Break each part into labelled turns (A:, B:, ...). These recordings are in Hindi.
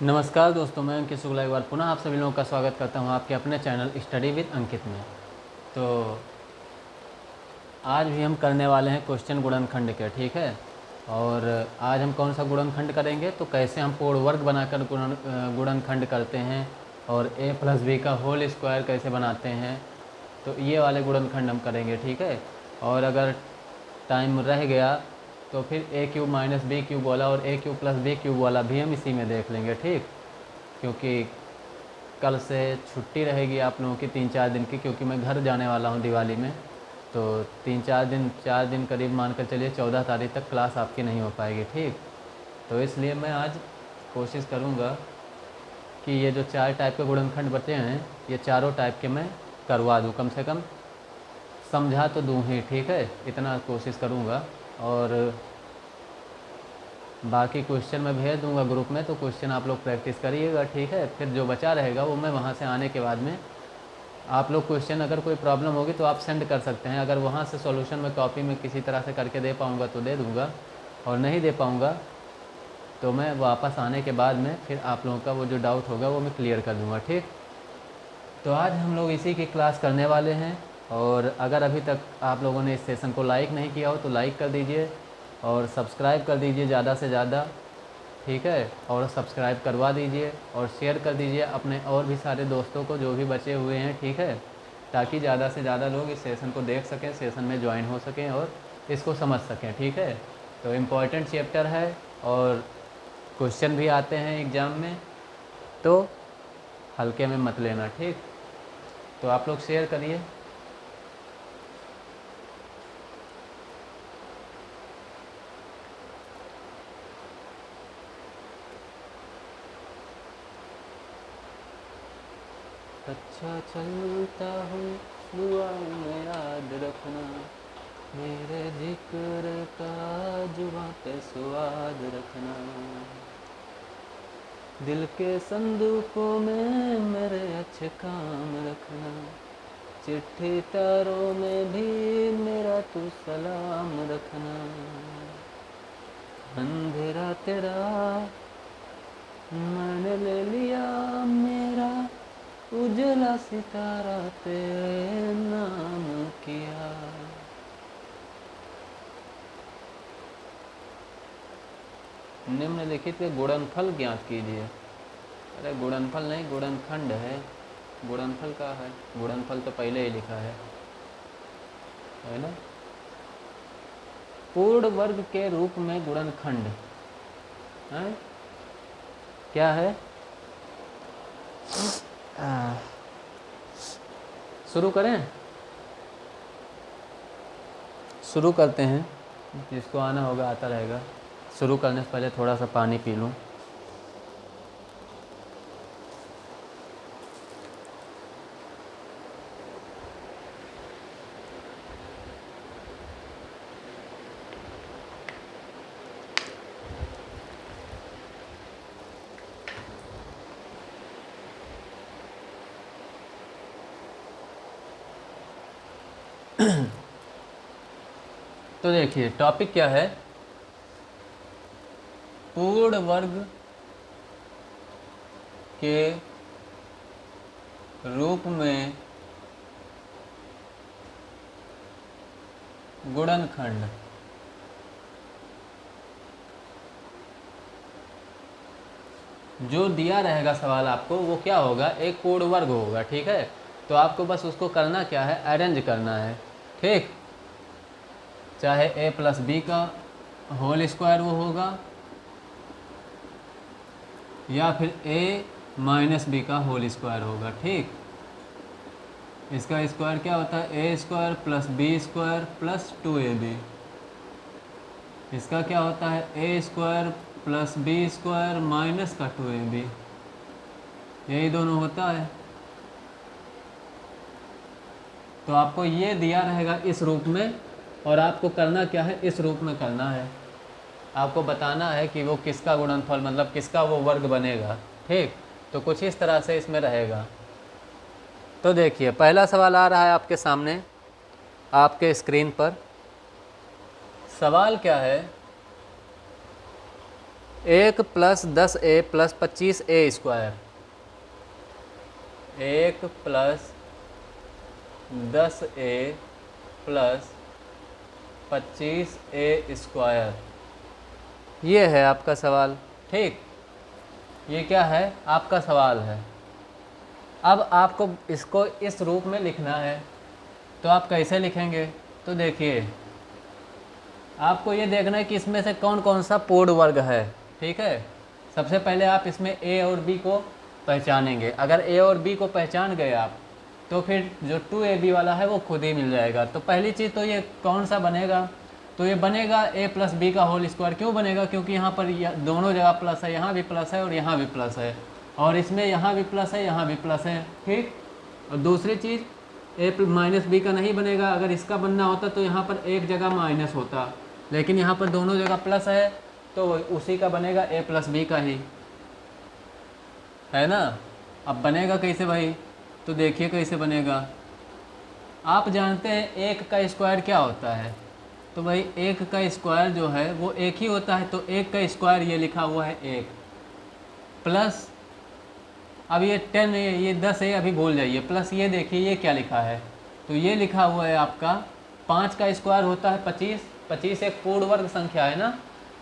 A: नमस्कार दोस्तों, मैं अंकित शुक्ला एक बार पुनः आप सभी लोगों का स्वागत करता हूं आपके अपने चैनल स्टडी विद अंकित में। तो आज भी हम करने वाले हैं क्वेश्चन गुणनखंड के, ठीक है। और आज हम कौन सा गुणनखंड करेंगे, तो कैसे हम पूर्ण वर्ग बनाकर गुणनखंड करते हैं और a प्लस बी का होल स्क्वायर कैसे बनाते हैं, तो ये वाले गुणनखंड हम करेंगे, ठीक है। और अगर टाइम रह गया तो फिर ए क्यूब माइनस बी क्यूब वाला और A cube plus B cube वाला भी हम इसी में देख लेंगे, ठीक। क्योंकि कल से छुट्टी रहेगी आप लोगों की 3-4 दिन की, क्योंकि मैं घर जाने वाला हूँ दिवाली में। तो 4 दिन करीब मान कर चलिए 14 तारीख तक क्लास आपकी नहीं हो पाएगी, ठीक। तो इसलिए मैं आज कोशिश करूँगा कि ये जो 4 टाइप के गुणनखंड बचे हैं, ये चारों टाइप के मैं करवा दूँ, कम से कम समझा तो दूँ ही, ठीक है। इतना कोशिश करूँगा। और बाकी क्वेश्चन मैं भेज दूंगा ग्रुप में, तो क्वेश्चन आप लोग प्रैक्टिस करिएगा, ठीक है। फिर जो बचा रहेगा वो मैं वहाँ से आने के बाद में आप लोग क्वेश्चन, अगर कोई प्रॉब्लम होगी तो आप सेंड कर सकते हैं। अगर वहाँ से सॉल्यूशन मैं कॉपी में किसी तरह से करके दे पाऊँगा तो दे दूँगा, और नहीं दे पाऊँगा तो मैं वापस आने के बाद में फिर आप लोगों का वो जो डाउट होगा वो मैं क्लियर कर दूँगा, ठीक। तो आज हम लोग इसी की क्लास करने वाले हैं। और अगर अभी तक आप लोगों ने इस सेशन को लाइक नहीं किया हो तो लाइक कर दीजिए और सब्सक्राइब कर दीजिए ज़्यादा से ज़्यादा, ठीक है। और सब्सक्राइब करवा दीजिए और शेयर कर दीजिए अपने और भी सारे दोस्तों को जो भी बचे हुए हैं, ठीक है, ताकि ज़्यादा से ज़्यादा लोग इस सेशन को देख सकें, सेशन में ज्वाइन हो सकें और इसको समझ सकें, ठीक है। तो इम्पॉर्टेंट चैप्टर है और क्वेश्चन भी आते हैं एग्ज़ाम में, तो हल्के में मत लेना, ठीक। तो आप लोग शेयर करिए। अच्छा चलता हूँ, दुआ में याद रखना, मेरे जिक्र का जुबां पे स्वाद रखना, दिल के संदूकों में मेरे अच्छे काम रखना, चिट्ठी तारों में भी मेरा तू सलाम रखना, अंधेरा तेरा मैंने ले लिया मेरा, उजला सितारा तेरे नाम किया। निम्नलिखित के गुणनफल ज्ञात कीजिए। अरे गुणनफल नहीं, गुणनखंड है। गुणनफल का है, गुणनफल तो पहले ही लिखा है ना। पूर्ण वर्ग के रूप में गुणनखंड है क्या है। शुरू करें, शुरू करते हैं। जिसको आना होगा आता रहेगा। शुरू करने से पहले थोड़ा सा पानी पी लूँ। तो देखिए टॉपिक क्या है, पूर्ण वर्ग के रूप में गुणनखंड। जो दिया रहेगा सवाल आपको वो क्या होगा, एक पूर्ण वर्ग होगा, ठीक है। तो आपको बस उसको करना क्या है, अरेंज करना है, ठीक। चाहे a प्लस बी का होल स्क्वायर वो होगा या फिर a माइनस बी का होल स्क्वायर होगा, ठीक। इसका स्क्वायर क्या होता है, a square plus B square plus 2ab। इसका क्या होता है, a square plus B square minus का 2ab। यही दोनों होता है। तो आपको ये दिया रहेगा इस रूप में और आपको करना क्या है, इस रूप में करना है। आपको बताना है कि वो किसका गुणनफल, मतलब किसका वो वर्ग बनेगा, ठीक। तो कुछ इस तरह से इसमें रहेगा। तो देखिए पहला सवाल आ रहा है आपके सामने, आपके स्क्रीन पर। सवाल क्या है, 1 plus 10a plus 25a², 1 plus 10a plus 25a², ये है आपका सवाल। ठीक, ये क्या है आपका सवाल है। अब आपको इसको इस रूप में लिखना है, तो आप कैसे लिखेंगे? तो देखिए, आपको ये देखना है कि इसमें से कौन कौन सा पूर्ण वर्ग है। ठीक है, सबसे पहले आप इसमें a और b को पहचानेंगे। अगर a और b को पहचान गए आप, तो फिर जो 2ab वाला है वो खुद ही मिल जाएगा। तो पहली चीज़ तो ये कौन सा बनेगा? तो ये बनेगा a प्लस बी का होल स्क्वायर। क्यों बनेगा? क्योंकि यहाँ पर दोनों जगह प्लस है, यहाँ भी प्लस है और यहाँ भी प्लस है, और इसमें यहाँ भी प्लस है, यहाँ भी प्लस है। ठीक, और दूसरी चीज़ a माइनस बी का नहीं बनेगा। अगर इसका बनना होता तो यहाँ पर एक जगह माइनस होता, लेकिन यहाँ पर दोनों जगह प्लस है, तो उसी का बनेगा a प्लस बी का ही, है ना। अब बनेगा कैसे भाई? तो देखिए कैसे बनेगा। आप जानते हैं एक का स्क्वायर क्या होता है? तो भाई एक का स्क्वायर जो है वो एक ही होता है। तो एक का स्क्वायर ये लिखा हुआ है एक, प्लस अब ये 10 है, ये 10 है, अभी भूल जाइए, प्लस ये देखिए ये क्या लिखा है? तो ये लिखा हुआ है आपका 5 का स्क्वायर होता है 25। 25 एक पूर्ण वर्ग संख्या है ना,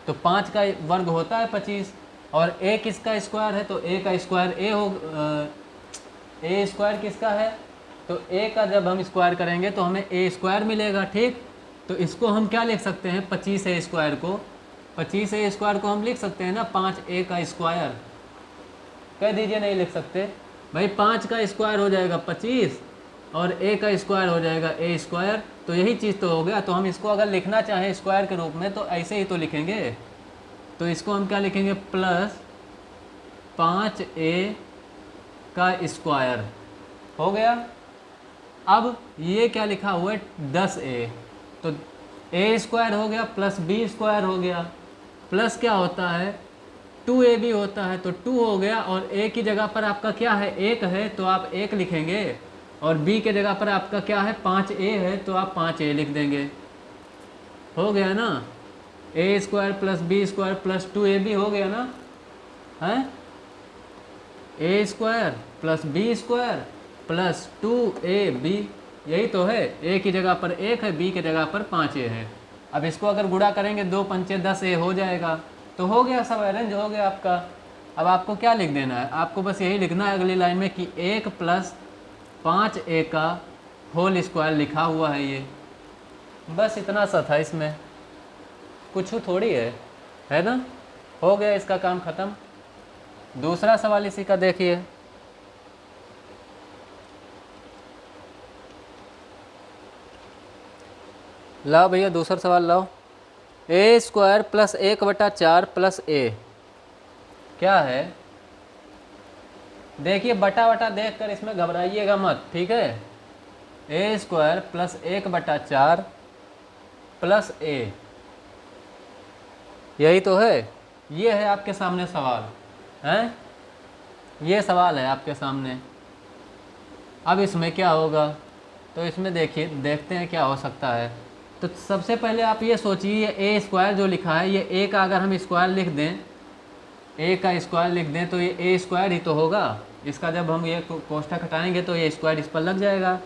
A: तो 5 का वर्ग होता है 25, और a किसका स्क्वायर है? तो a का स्क्वायर a हो, a स्क्वायर किसका है? तो a का जब हम स्क्वायर करेंगे तो हमें a स्क्वायर मिलेगा। ठीक, तो इसको हम क्या लिख सकते हैं? 25a स्क्वायर को, 25a स्क्वायर को हम लिख सकते हैं ना 5a का स्क्वायर। कह दीजिए, नहीं लिख सकते भाई? 5 का स्क्वायर हो जाएगा 25 और a का स्क्वायर हो जाएगा a स्क्वायर, तो यही चीज़ तो हो गया। तो हम इसको अगर लिखना चाहें स्क्वायर के रूप में तो ऐसे ही तो लिखेंगे। तो इसको हम क्या लिखेंगे? प्लस 5a का स्क्वायर हो गया। अब ये क्या लिखा हुआ है? 10a, तो a स्क्वायर हो गया प्लस b स्क्वायर हो गया, प्लस क्या होता है? 2ab होता है, तो 2 हो गया, और a की जगह पर आपका क्या है? 1 है, तो आप 1 लिखेंगे, और b के जगह पर आपका क्या है? 5a है, तो आप 5a लिख देंगे। हो गया ना, a square plus b square plus 2ab हो गया ना, है a square plus b square plus 2ab, यही तो है। a की जगह पर 1 है, b की जगह पर 5a है। अब इसको अगर गुणा करेंगे 2 पंचे 10a हो जाएगा, तो हो गया, सब अरेंज हो गया आपका। अब आपको क्या लिख देना है? आपको बस यही लिखना है अगली लाइन में कि 1 प्लस 5a का होल स्क्वायर लिखा हुआ है ये, बस इतना सा था, इसमें कुछ थोड़ी है ना। हो गया, इसका काम ख़त्म। दूसरा सवाल इसी का देखिए। लाओ भैया दूसरा सवाल लाओ। a square plus 1/4 plus a क्या है? देखिए, बटा बटा देख कर इसमें घबराइएगा मत, ठीक है। a square plus 1/4 plus a, यही तो है। ये है आपके सामने सवाल, हैं? ये सवाल है आपके सामने। अब इसमें क्या होगा? तो इसमें देखिए, देखते हैं क्या हो सकता है। तो सबसे पहले आप ये सोचिए, ए स्क्वायर जो लिखा है, ये ए का अगर हम स्क्वायर लिख दें, ए का स्क्वायर लिख दें, तो ये ए स्क्वायर ही तो होगा। इसका जब हम ये कोष्ठक हटाएंगे तो ये स्क्वायर इस पर लग जाएगा,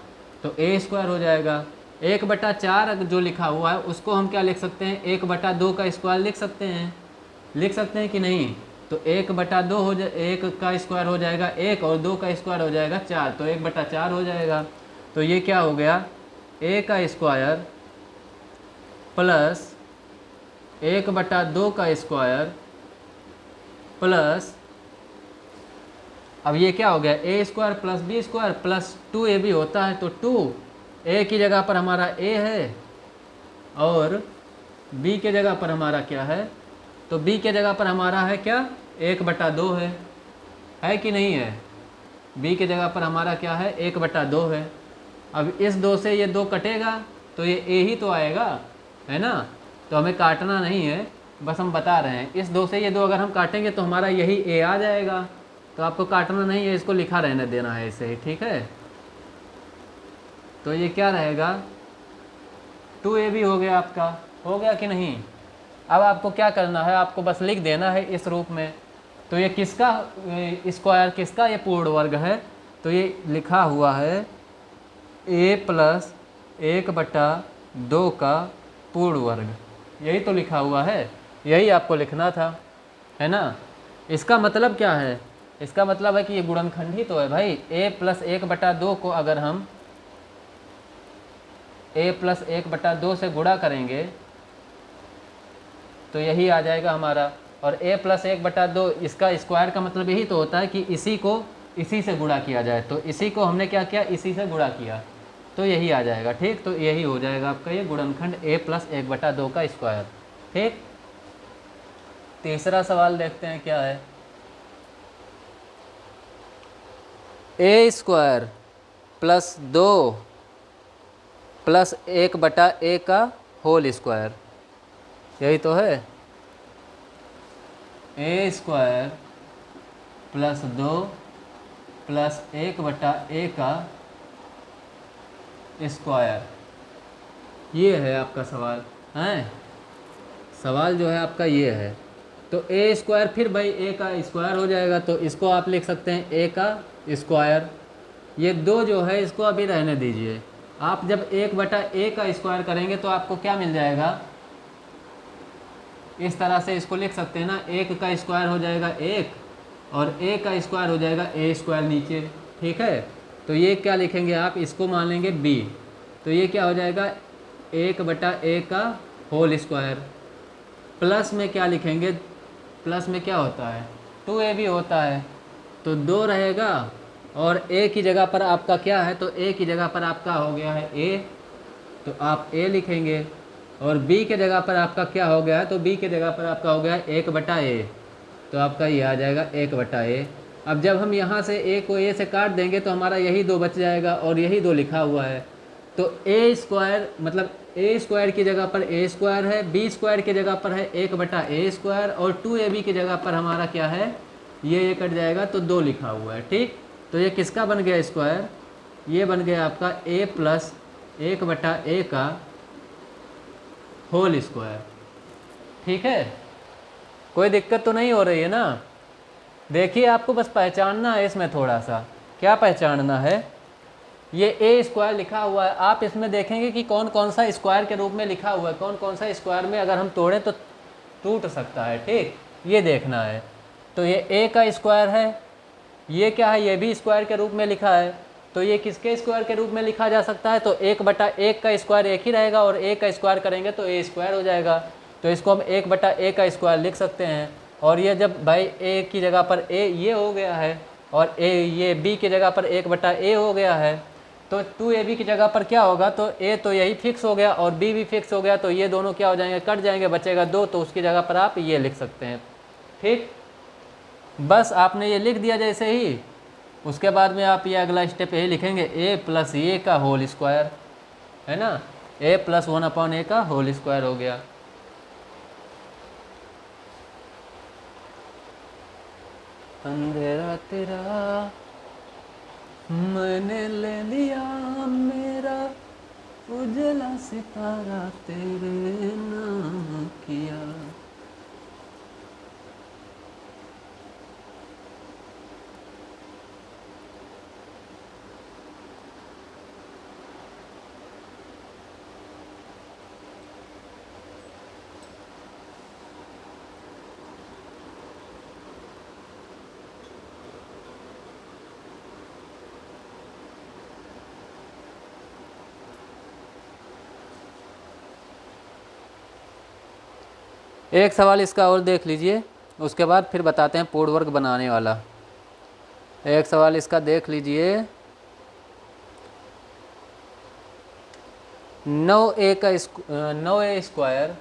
A: तो ए स्क्वायर हो जाएगा। 1/4 जो लिखा हुआ है उसको हम क्या लिख सकते हैं? 1/2 का स्क्वायर लिख सकते हैं कि नहीं? तो 1/2 हो जाए, 1 का स्क्वायर हो जाएगा 1 और 2 का स्क्वायर हो जाएगा 4, तो 1/4 हो जाएगा। तो ये क्या हो गया? a का स्क्वायर प्लस 1/2 का स्क्वायर प्लस, अब ये क्या हो गया? a square plus b square plus 2ab होता है, तो 2 a की जगह पर हमारा a है और b के जगह पर हमारा क्या है? तो b के जगह पर हमारा है क्या? 1/2 है कि नहीं है? b की जगह पर हमारा क्या है? 1/2 है। अब इस 2 से ये 2 कटेगा तो ये a ही तो आएगा, है ना। तो हमें काटना नहीं है, बस हम बता रहे हैं। इस 2 से ये 2 अगर हम काटेंगे तो हमारा यही a आ जाएगा, तो आपको काटना नहीं है, इसको लिखा रहने देना है ऐसे ही, ठीक है। तो ये क्या रहेगा? 2ab हो गया आपका, हो गया कि नहीं? अब आपको क्या करना है, आपको बस लिख देना है इस रूप में। तो ये किसका स्क्वायर, किसका ये पूर्ण वर्ग है, तो ये लिखा हुआ है a+1/2 का पूर्ण वर्ग, यही तो लिखा हुआ है, यही आपको लिखना था, है ना। इसका मतलब क्या है, इसका मतलब है कि ये गुणनखंड ही तो है भाई। a+1/2 को अगर हम a+1/2 से गुणा करेंगे तो यही आ जाएगा हमारा। और a+1/2 इसका स्क्वायर का मतलब यही तो होता है कि इसी को इसी से गुणा किया जाए। तो इसी को हमने क्या किया, इसी से गुणा किया, तो यही आ जाएगा। ठीक, तो यही हो जाएगा आपका ये गुणनखंड a+1/2 का स्क्वायर। ठीक, तीसरा सवाल देखते हैं क्या है। a² + 2 + 1/a का होल स्क्वायर, यही तो है। a² + 2 + 1/a का स्क्वायर, ये है आपका सवाल है। सवाल जो है आपका ये है। तो a², फिर भाई a का स्क्वायर हो जाएगा, तो इसको आप लिख सकते हैं a का स्क्वायर। ये 2 जो है इसको अभी रहने दीजिए। आप जब 1/a का स्क्वायर करेंगे तो आपको क्या मिल जाएगा, इस तरह से इसको लिख सकते हैं ना, 1 का स्क्वायर हो जाएगा 1 और a का स्क्वायर हो जाएगा a² नीचे। ठीक है, तो ये क्या लिखेंगे आप, इसको मान लेंगे b, तो ये क्या हो जाएगा 1/a का होल स्क्वायर। प्लस में क्या लिखेंगे, प्लस में क्या होता है 2ab होता है, तो 2 रहेगा और a की जगह पर आपका क्या है, तो a की जगह पर आपका हो गया है a, तो आप a लिखेंगे। और b के जगह पर आपका क्या हो गया है, तो b के जगह पर आपका हो गया है 1/a, तो आपका ये आ जाएगा 1/a। अब जब हम यहाँ से a को a से काट देंगे तो हमारा यही 2 बच जाएगा और यही 2 लिखा हुआ है। तो a² मतलब a² की जगह पर a² है, b² की जगह पर है 1/a² और 2ab की जगह पर हमारा क्या है, ये कट जाएगा तो 2 लिखा हुआ है। ठीक, तो ये किसका बन गया स्क्वायर, ये बन गया आपका a+1/a का होल स्क्वायर। ठीक है, कोई दिक्कत तो नहीं हो रही है ना। देखिए आपको बस पहचानना है इसमें थोड़ा सा, क्या पहचानना है, ये a² लिखा हुआ है, आप इसमें देखेंगे कि कौन कौन सा स्क्वायर के रूप में लिखा हुआ है, कौन कौन सा स्क्वायर में अगर हम तोड़ें तो टूट सकता है। ठीक, ये देखना है। तो ये a का स्क्वायर है, ये क्या है, ये भी स्क्वायर के रूप में लिखा है, तो ये किसके स्क्वायर के रूप में लिखा जा सकता है, तो 1/1 का स्क्वायर एक ही रहेगा और a का स्क्वायर करेंगे तो a² हो जाएगा, तो इसको हम 1/a का स्क्वायर लिख सकते हैं। और ये जब भाई a की जगह पर a ये हो गया है और a ये b की जगह पर 1/a हो गया है, तो 2ab की जगह पर क्या होगा, तो a तो यही फिक्स हो गया और b भी फिक्स हो गया, तो ये दोनों क्या हो जाएंगे, कट जाएंगे, बचेगा 2, तो उसकी जगह पर आप ये लिख सकते हैं। ठीक, बस आपने ये लिख दिया जैसे ही, उसके बाद में आप ये अगला स्टेप यही लिखेंगे a+a का होल स्क्वायर, है ना, a+1/a का होल स्क्वायर हो गया। अंधेरा तेरा मैंने ले लिया, मेरा उजला सितारा तेरे नाम किया। एक सवाल इसका और देख लीजिए, उसके बाद फिर बताते हैं पूर्ण वर्ग बनाने वाला। एक सवाल इसका देख लीजिए, 9a square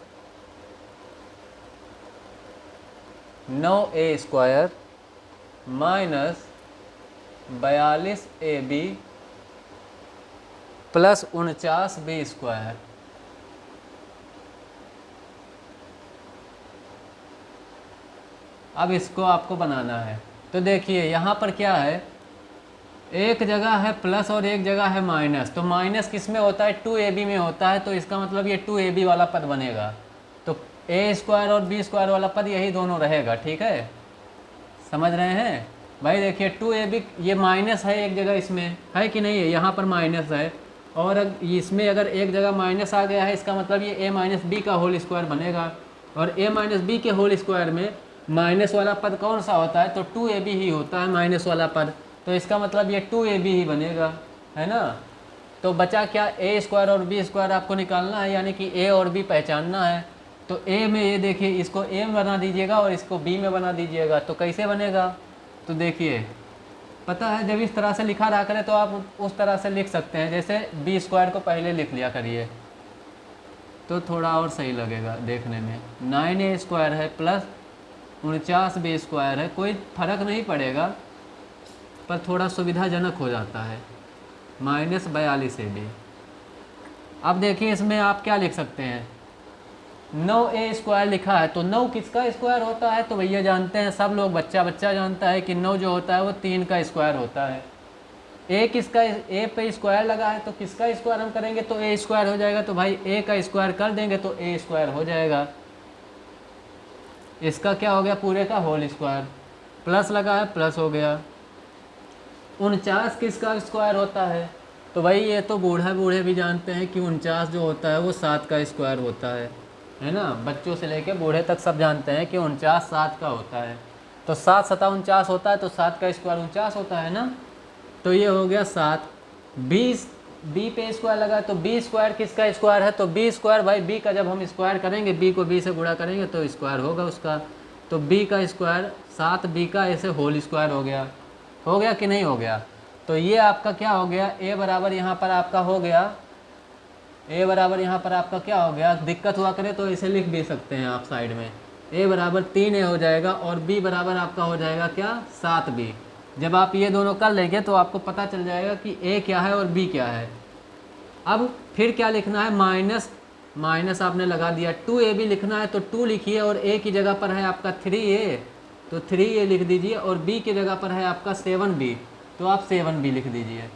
A: 9a square minus 42ab plus 49b square. अब इसको आपको बनाना है, तो देखिए यहाँ पर क्या है, एक जगह है प्लस और एक जगह है माइनस, तो माइनस किस में होता है, 2ab में होता है, तो इसका मतलब ये 2ab वाला पद बनेगा। तो ए स्क्वायर और बी स्क्वायर वाला पद यही दोनों रहेगा, ठीक है, समझ रहे हैं भाई। देखिए 2ab ये माइनस है एक जगह, इसमें है कि नहीं है, यहाँ पर माइनस है, और इसमें अगर एक जगह माइनस आ गया है इसका मतलब ये a माइनस बी का होल स्क्वायर बनेगा, और a माइनस बी के होल स्क्वायर में माइनस वाला पद कौन सा होता है, तो 2ab ही होता है माइनस वाला पद, तो इसका मतलब ये 2ab ही बनेगा, है ना। तो बचा क्या, a स्क्वायर और b स्क्वायर आपको निकालना है, यानी कि a और b पहचानना है। तो a में ये देखिए, इसको a में बना दीजिएगा और इसको b में बना दीजिएगा, तो कैसे बनेगा, तो देखिए पता है जब इस तरह से लिखा रहा करें तो आप उस तरह से लिख सकते हैं, जैसे बी स्क्वायर को पहले लिख लिया करिए तो थोड़ा और सही लगेगा देखने में। 9a स्क्वायर है प्लस 49b स्क्वायर है, कोई फर्क नहीं पड़ेगा पर थोड़ा सुविधाजनक हो जाता है, माइनस 42ab। अब देखिए इसमें आप क्या लिख सकते हैं, 9a स्क्वायर लिखा है तो 9 किसका स्क्वायर होता है, तो भैया जानते हैं सब लोग, बच्चा बच्चा जानता है कि 9 जो होता है वो 3 का स्क्वायर होता है। a किसका, a पे स्क्वायर लगा है तो किसका स्क्वायर हम करेंगे, तो a स्क्वायर हो जाएगा, तो भाई a का स्क्वायर कर देंगे तो a स्क्वायर हो जाएगा। इसका क्या हो गया, पूरे का होल स्क्वायर, प्लस लगा है प्लस हो गया। 49 किसका स्क्वायर होता है, तो भाई ये तो बूढ़े भी जानते हैं कि 49 जो होता है वो 7 का स्क्वायर होता है ना, बच्चों से लेके बूढ़े तक सब जानते हैं कि 49 7 का होता है। तो 7 7 49 होता है, तो 7 का स्क्वायर 49 होता है ना, तो ये हो गया 7। 20 बी पे स्क्वायर लगा तो बी स्क्वायर किसका स्क्वायर है, तो बी स्क्वायर भाई बी का जब हम स्क्वायर करेंगे, बी को बी से गुणा करेंगे तो स्क्वायर होगा उसका, तो बी का स्क्वायर 7b का ऐसे होल स्क्वायर हो गया कि नहीं हो गया। तो ये आपका क्या हो गया, a बराबर यहाँ पर आपका हो गया, a बराबर यहाँ पर आपका क्या हो गया, दिक्कत हुआ करे तो इसे लिख भी सकते हैं आप साइड में, a बराबर 3a हो जाएगा और b बराबर आपका हो जाएगा क्या 7b। जब आप ये दोनों कर लेंगे तो आपको पता चल जाएगा कि a क्या है और b क्या है। अब फिर क्या लिखना है, माइनस आपने लगा दिया, 2ab लिखना है तो 2 लिखिए और a की जगह पर है आपका 3a, तो 3a लिख दीजिए, और b की जगह पर है आपका 7b, तो आप 7b लिख दीजिए।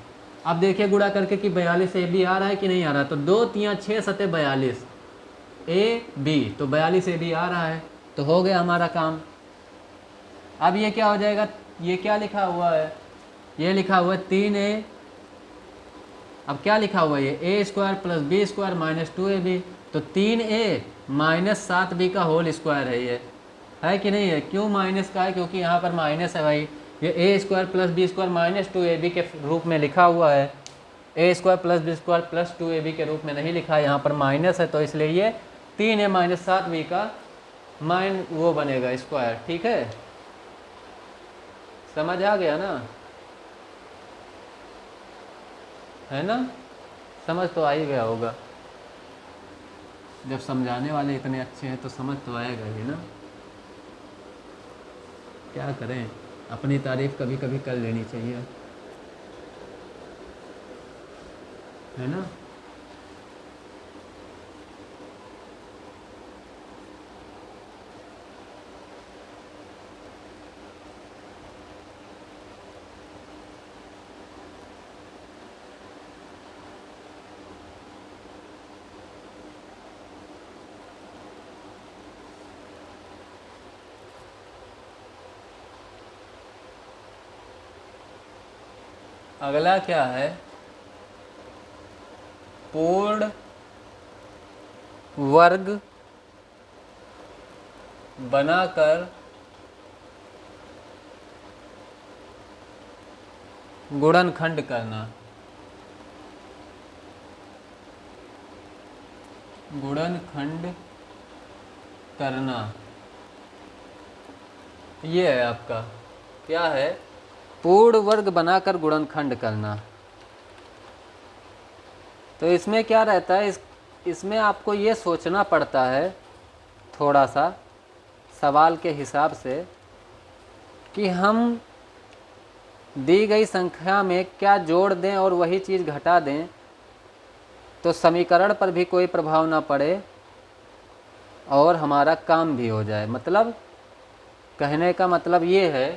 A: अब देखिए गुणा करके कि 42ab आ रहा है कि नहीं आ रहा, तो 2 3 6 7 42 ab, तो 42ab आ रहा है, तो हो गया हमारा काम। अब ये क्या हो जाएगा, ये क्या लिखा हुआ है, ये लिखा हुआ है 3a, अब क्या लिखा हुआ है, ये a square plus B square minus 2ab, तो 3a माइनस 7b का होल स्क्वायर है, ये है कि नहीं है। क्यों माइनस का है, क्योंकि यहाँ पर माइनस है भाई, ये a square plus B square minus 2ab के रूप में लिखा हुआ है, a square plus B square plus 2ab के रूप में नहीं लिखा है, यहाँ पर माइनस है, तो इसलिए ये 3a माइनस 7b का वो बनेगा स्क्वायर, ठीक है, समझ आ गया ना, है ना, समझ तो आ ही गया होगा, जब समझाने वाले इतने अच्छे हैं तो समझ तो आएगा ही ना। क्या करें, अपनी तारीफ कभी कभी कर लेनी चाहिए, है ना। अगला क्या है, पूर्ण वर्ग बनाकर गुणनखंड करना, गुणनखंड करना, ये है आपका क्या है, पूर्ण वर्ग बनाकर गुणनखंड करना। तो इसमें क्या रहता है, इसमें आपको ये सोचना पड़ता है थोड़ा सा सवाल के हिसाब से कि हम दी गई संख्या में क्या जोड़ दें और वही चीज़ घटा दें तो समीकरण पर भी कोई प्रभाव ना पड़े और हमारा काम भी हो जाए। मतलब कहने का मतलब ये है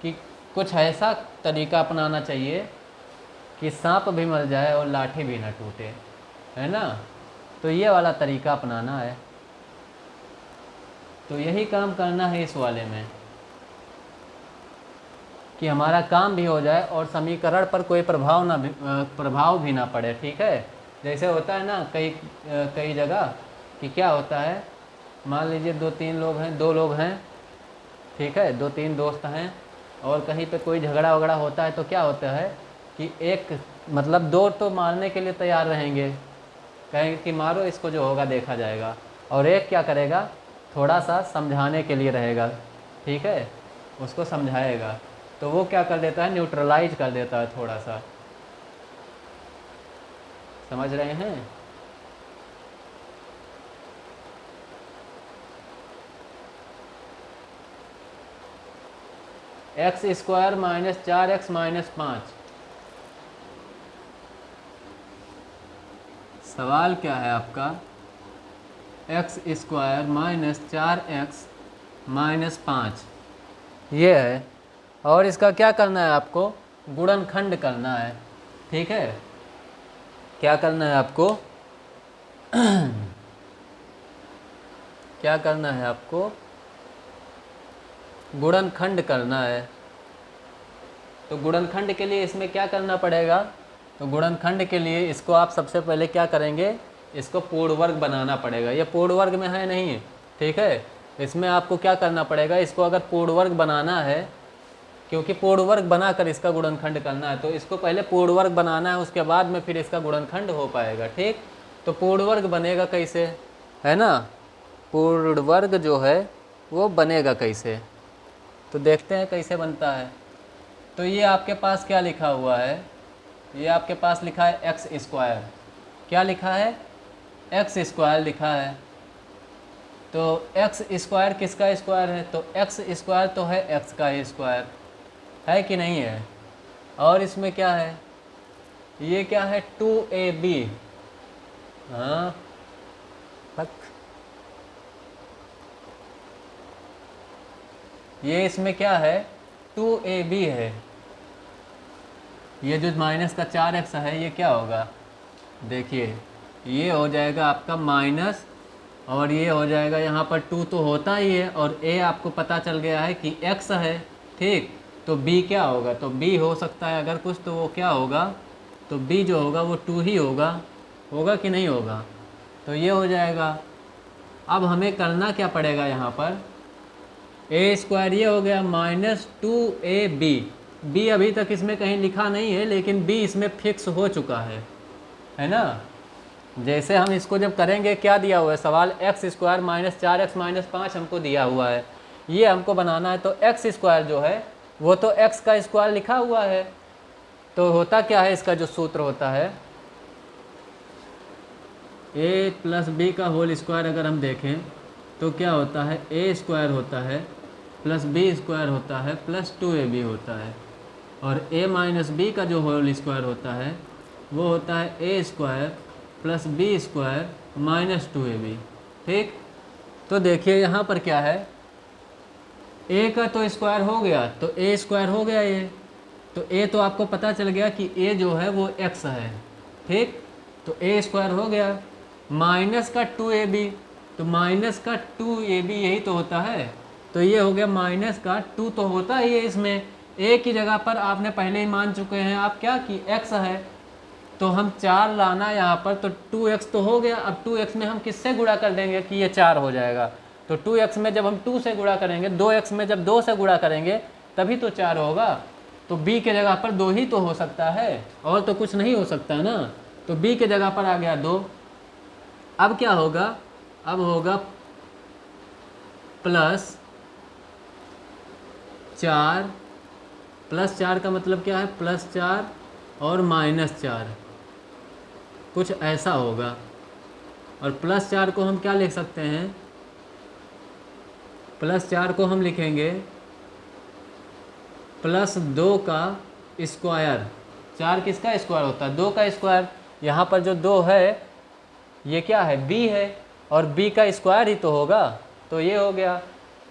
A: कि कुछ ऐसा तरीका अपनाना चाहिए कि सांप भी मर जाए और लाठी भी ना टूटे, है ना, तो ये वाला तरीका अपनाना है। तो यही काम करना है इस वाले में कि हमारा काम भी हो जाए और समीकरण पर कोई प्रभाव भी ना पड़े। ठीक है, जैसे होता है ना कई जगह कि क्या होता है, मान लीजिए दो लोग हैं, ठीक है, 2-3 दोस्त हैं और कहीं पे कोई झगड़ा वगड़ा होता है तो क्या होता है कि एक मतलब दो तो मारने के लिए तैयार रहेंगे, कहेंगे कि मारो इसको, जो होगा देखा जाएगा, और एक क्या करेगा, थोड़ा सा समझाने के लिए रहेगा, ठीक है, उसको समझाएगा, तो वो क्या कर देता है, न्यूट्रलाइज कर देता है थोड़ा सा। समझ रहे हैं? x² - 4x - 5। सवाल क्या है आपका, x² - 4x - 5 ये है, और इसका क्या करना है आपको, गुणनखंड करना है। ठीक है, क्या करना है आपको क्या करना है आपको, गुणनखंड करना है। तो गुणनखंड के लिए इसमें क्या करना पड़ेगा, तो गुणनखंड के लिए इसको आप सबसे पहले क्या करेंगे, इसको पूर्ण वर्ग बनाना पड़ेगा। ये पूर्ण वर्ग में है नहीं, ठीक है, इसमें आपको क्या करना पड़ेगा, इसको अगर पूर्ण वर्ग बनाना है, क्योंकि पूर्ण वर्ग बनाकर इसका गुणनखंड करना है, तो इसको पहले पूर्ण वर्ग बनाना है, उसके बाद में फिर इसका गुणनखंड हो पाएगा। ठीक, तो पूर्ण वर्ग बनेगा कैसे, है ना, पूर्ण वर्ग जो है वो बनेगा कैसे, तो देखते हैं कैसे बनता है। तो ये आपके पास क्या लिखा हुआ है, ये आपके पास लिखा है x², क्या लिखा है, x² लिखा है। तो x² किसका स्क्वायर है, तो x² तो है x का स्क्वायर, है कि नहीं है। और इसमें क्या है, ये क्या है, 2ab, हाँ ये इसमें क्या है, 2ab है। ये जो माइनस का 4x है ये क्या होगा, देखिए ये हो जाएगा आपका माइनस, और ये हो जाएगा यहाँ पर 2 तो होता ही है, और a आपको पता चल गया है कि x है। ठीक, तो b क्या होगा, तो b हो सकता है अगर कुछ, तो वो क्या होगा, तो b जो होगा वो 2 ही होगा कि नहीं होगा, तो ये हो जाएगा। अब हमें करना क्या पड़ेगा, यहाँ पर a² ये हो गया -2ab, b अभी तक इसमें कहीं लिखा नहीं है, लेकिन b इसमें फिक्स हो चुका है ना। जैसे हम इसको जब करेंगे, क्या दिया हुआ है सवाल, x² - 4x - 5 हमको दिया हुआ है, ये हमको बनाना है। तो x² जो है वो तो x का स्क्वायर लिखा हुआ है, तो होता क्या है, इसका जो सूत्र होता है a + b का होल स्क्वायर, अगर हम देखें तो क्या होता है, a² होता है प्लस b² होता है प्लस 2ab होता है, और a - b का जो होल स्क्वायर होता है वो होता है a² प्लस b² - 2ab। ठीक, तो देखिए यहाँ पर क्या है, a का तो स्क्वायर हो गया, तो a² हो गया ये, तो a तो आपको पता चल गया कि a जो है वो x है। ठीक, तो a² हो गया, माइनस का 2ab, तो माइनस का 2ab यही तो होता है, तो ये हो गया माइनस का 2 तो होता ही है इसमें, a की जगह पर आपने पहले ही मान चुके हैं आप क्या कि x है, तो हम 4 लाना यहाँ पर, तो 2x तो हो गया। अब 2x में हम किससे गुणा कर देंगे कि ये 4 हो जाएगा, तो 2x में जब हम 2 से गुणा करेंगे, 2x में जब 2 से गुणा करेंगे तभी तो 4 होगा, तो b के जगह पर 2 ही तो हो सकता है, और तो कुछ नहीं हो सकता ना, तो b के जगह पर आ गया 2। अब क्या होगा, अब होगा +4, +4 का मतलब क्या है, +4 और -4, कुछ ऐसा होगा। और +4 को हम क्या लिख सकते हैं, +4 को हम लिखेंगे +2 का स्क्वायर। 4 किसका स्क्वायर होता है, 2 का स्क्वायर। यहाँ पर जो 2 है ये क्या है, b है, और b का स्क्वायर ही तो होगा, तो ये हो गया।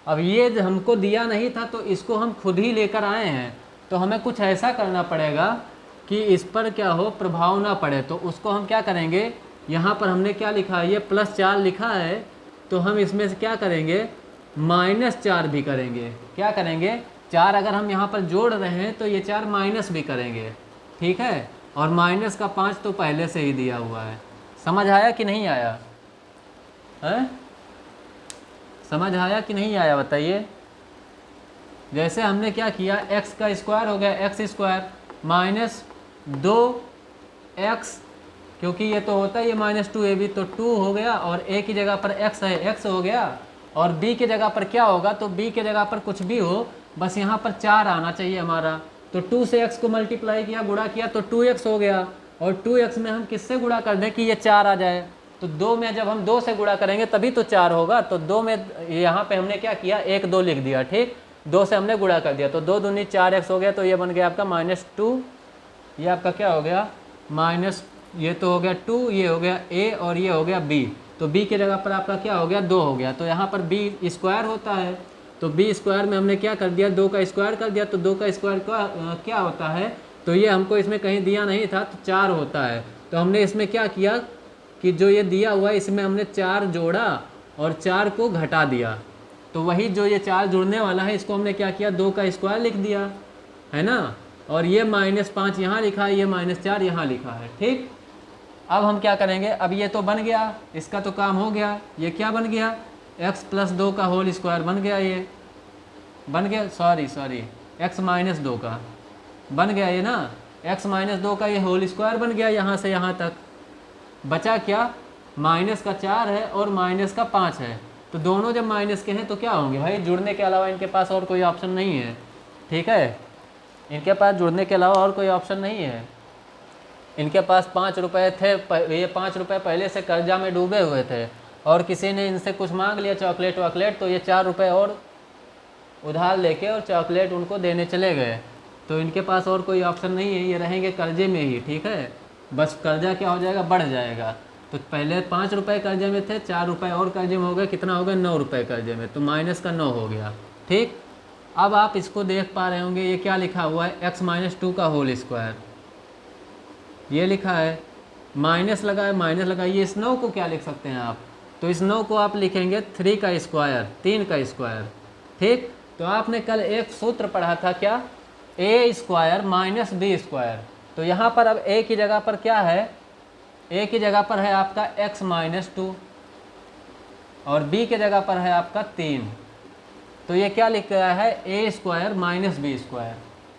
A: अब ये हमको दिया नहीं था, तो इसको हम खुद ही लेकर आए हैं, तो हमें कुछ ऐसा करना पड़ेगा कि इस पर क्या हो, प्रभाव ना पड़े। तो उसको हम क्या करेंगे, यहाँ पर हमने क्या लिखा है, ये +4 लिखा है, तो हम इसमें से क्या करेंगे, -4 भी करेंगे। क्या करेंगे? 4 अगर हम यहाँ पर जोड़ रहे हैं तो ये 4 माइनस भी करेंगे, ठीक है। और -5 तो पहले से ही दिया हुआ है। समझ आया कि नहीं आया? है? समझ आया कि नहीं आया बताइए। जैसे हमने क्या किया, x का स्क्वायर हो गया x² -2x, क्योंकि ये तो होता है ये -2ab, तो 2 हो गया, और a की जगह पर x है, x हो गया, और b की जगह पर क्या होगा, तो b की जगह पर कुछ भी हो, बस यहाँ पर 4 आना चाहिए हमारा। तो 2 से x को मल्टीप्लाई किया, गुणा किया, तो 2x हो गया, और 2x में हम किससे गुणा कर दें कि ये 4 आ जाए। तो 2 में जब हम 2 से गुणा करेंगे तभी तो 4 होगा। तो 2 में यहाँ पे हमने क्या किया, 1 2 लिख दिया, ठीक। 2 से हमने गुणा कर दिया, तो 2 दूनी 4x हो गया, तो ये बन गया आपका -2। ये आपका क्या हो गया, ये तो हो गया 2, ये हो गया a, और ये हो गया b। तो b की जगह पर आपका क्या हो गया, 2 हो गया। तो यहाँ पर b स्क्वायर होता है, तो b स्क्वायर में हमने क्या कर दिया, 2 का स्क्वायर कर दिया। तो 2 का स्क्वायर क्या होता है, तो ये हमको इसमें कहीं दिया नहीं था, तो 4 होता है। तो हमने इसमें क्या किया कि जो ये दिया हुआ है इसमें हमने 4 जोड़ा और 4 को घटा दिया। तो वही जो ये 4 जुड़ने वाला है इसको हमने क्या किया, 2 का स्क्वायर लिख दिया, है ना। और ये -5 यहाँ लिखा है, ये -4 यहाँ लिखा है, ठीक। अब हम क्या करेंगे, अब ये तो बन गया, इसका तो काम हो गया। ये क्या बन गया, x + 2 का होल स्क्वायर बन गया, ये बन गया, सॉरी x - 2 का बन गया ये ना, x - 2 का ये होल स्क्वायर बन गया यहाँ से यहाँ तक। बचा क्या, -4 है और -5 है। तो दोनों जब माइनस के हैं तो क्या होंगे भाई, जुड़ने के अलावा इनके पास और कोई ऑप्शन नहीं है, ठीक है। इनके पास जुड़ने के अलावा और कोई ऑप्शन नहीं है। इनके पास 5 रुपये थे, ये 5 रुपये पहले से कर्जा में डूबे हुए थे, और किसी ने इनसे कुछ मांग लिया चॉकलेट वॉकलेट, तो ये 4 रुपये और उधार लेके और चॉकलेट उनको देने चले गए। तो इनके पास और कोई ऑप्शन नहीं है, ये रहेंगे कर्जे में ही, ठीक है। बस कर्जा क्या हो जाएगा, बढ़ जाएगा। तो पहले 5 रुपये कर्जे में थे, 4 रुपये और कर्जे में हो गए, कितना हो गया, 9 रुपये कर्जे में, तो -9 हो गया, ठीक। अब आप इसको देख पा रहे होंगे, ये क्या लिखा हुआ है, x - 2 का होल स्क्वायर, ये लिखा है, माइनस लगा है, माइनस लगा। ये इस 9 को क्या लिख सकते हैं आप, तो इस 9 को आप लिखेंगे 3 का स्क्वायर, 3 का स्क्वायर, ठीक। तो आपने कल एक सूत्र पढ़ा था क्या, a² - b²। तो यहाँ पर अब a की जगह पर क्या है, a की जगह पर है आपका x - 2 और b की जगह पर है आपका 3। तो ये क्या लिख रहा है, a² - b²,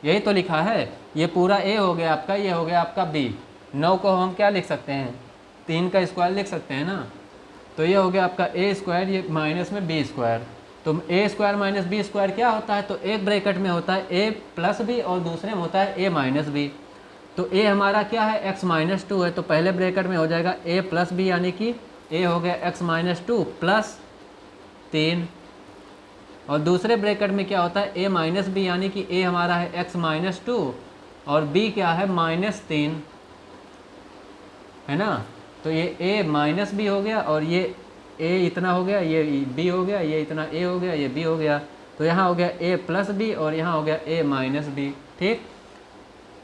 A: यही तो लिखा है। ये पूरा a हो गया आपका, ये हो गया आपका b। 9 को हम क्या लिख सकते हैं, 3 का स्क्वायर लिख सकते हैं ना। तो ये हो गया आपका a², ये माइनस में b²। तो a² - b² क्या होता है, तो एक ब्रैकेट में होता है a + b और दूसरे में होता है a - b। तो a हमारा क्या है, x - 2 है, तो पहले ब्रैकेट में हो जाएगा a + b, यानी कि a हो गया x - 2 + 3, और दूसरे ब्रैकेट में क्या होता है a - b, यानी कि a हमारा है x - 2 और b क्या है -3, है ना। तो ये a - b हो गया, और ये a इतना हो गया, ये b हो गया, ये इतना a हो गया, ये b हो गया। तो यहाँ हो गया a + b और यहाँ हो गया a - b, ठीक।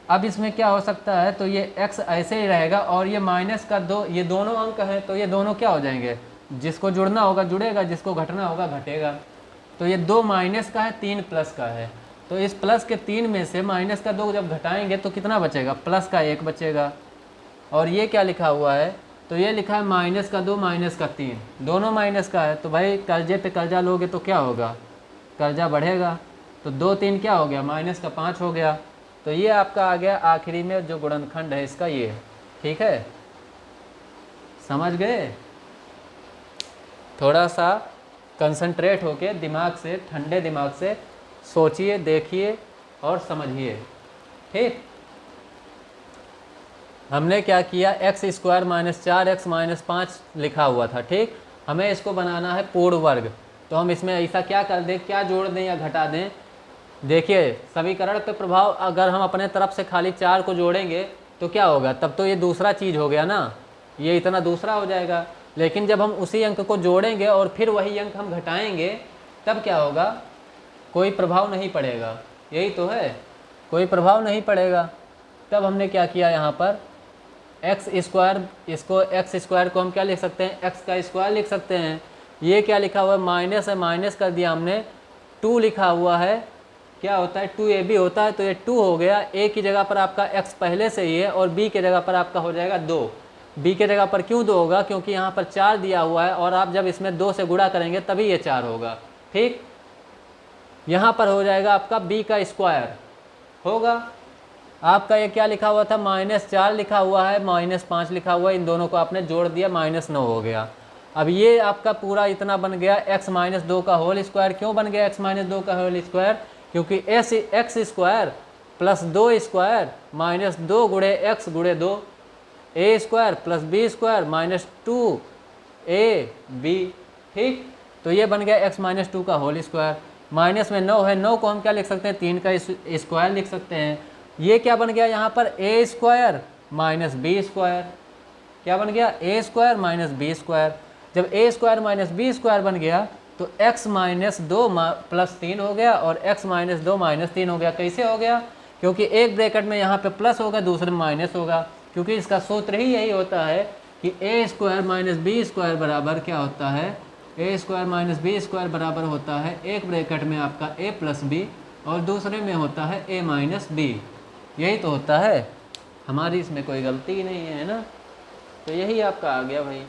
A: अब इसमें क्या हो सकता है, तो ये x ऐसे ही रहेगा, और ये माइनस का ये दोनों अंक हैं, तो ये दोनों क्या हो जाएंगे, जिसको जुड़ना होगा जुड़ेगा, जिसको घटना होगा घटेगा। तो ये 2 माइनस का है, 3 प्लस का है। तो इस प्लस के 3 में से माइनस का 2 जब घटाएंगे तो कितना बचेगा, प्लस का 1 बचेगा। और ये क्या लिखा हुआ है, तो ये लिखा है -2 -3, दोनों माइनस का है। तो भाई कर्जे पे कर्जा लोगे तो क्या होगा, कर्जा बढ़ेगा। तो 2 3 क्या हो गया, -5 हो गया। तो ये आपका आ गया आखिरी में जो गुणनखंड है इसका, ये, ठीक है। समझ गए। थोड़ा सा कंसंट्रेट होके दिमाग से, ठंडे दिमाग से सोचिए, देखिए और समझिए, ठीक। हमने क्या किया, x² - 4x - 5 लिखा हुआ था, ठीक। हमें इसको बनाना है पूर्ण वर्ग। तो हम इसमें ऐसा क्या कर दें, क्या जोड़ दें या घटा दें। देखिए समीकरण पे प्रभाव, अगर हम अपने तरफ से खाली 4 को जोड़ेंगे तो क्या होगा, तब तो ये दूसरा चीज़ हो गया ना, ये इतना दूसरा हो जाएगा। लेकिन जब हम उसी अंक को जोड़ेंगे और फिर वही अंक हम घटाएंगे, तब क्या होगा, कोई प्रभाव नहीं पड़ेगा। यही तो है, कोई प्रभाव नहीं पड़ेगा। तब हमने क्या किया, यहाँ पर x², इसको x² को हम क्या लिख सकते हैं, x का स्क्वायर लिख सकते हैं। ये क्या लिखा हुआ है, माइनस है, माइनस कर दिया हमने, 2 लिखा हुआ है, क्या होता है 2ab होता है, तो ये 2 हो गया। a की जगह पर आपका x पहले से ही है और b की जगह पर आपका हो जाएगा 2। b की जगह पर क्यों 2 होगा, क्योंकि यहाँ पर 4 दिया हुआ है और आप जब इसमें 2 से गुणा करेंगे तभी ये 4 होगा। ठीक, यहाँ पर हो जाएगा आपका b का स्क्वायर होगा। आपका ये क्या लिखा हुआ था, -4 लिखा हुआ है, -5 लिखा हुआ है, इन दोनों को आपने जोड़ दिया, -9 हो गया। अब ये आपका पूरा इतना बन गया x-2 का होल स्क्वायर। क्यों बन गया x-2 का होल स्क्वायर, क्योंकि x square plus 2 square minus 2 गुणे x गुणे 2, a square plus b square -2ab। ठीक, तो ये बन गया x-2 का होल स्क्वायर। माइनस में 9 है, 9 को हम क्या लिख सकते हैं, 3 का स्क्वायर लिख सकते हैं। ये क्या बन गया यहाँ पर, a square minus b square. क्या बन गया, a square minus b square. जब a square minus b square बन गया तो x-2 प्लस 3 हो गया और x-2 माइनस 3 हो गया। कैसे हो गया, क्योंकि एक ब्रैकेट में यहाँ पे प्लस होगा, दूसरे में माइनस होगा, क्योंकि इसका सूत्र ही यही होता है कि a square minus b square बराबर क्या होता है, a square minus b square बराबर होता है एक ब्रैकेट में आपका a प्लस b और दूसरे में होता है a माइनस b। यही तो होता है, हमारी इसमें कोई गलती ही नहीं है ना। तो यही आपका आ गया भाई।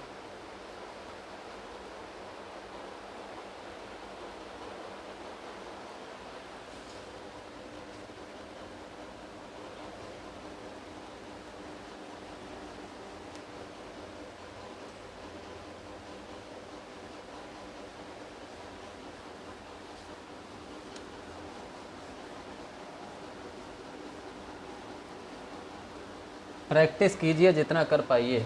A: प्रैक्टिस कीजिए जितना कर पाइए।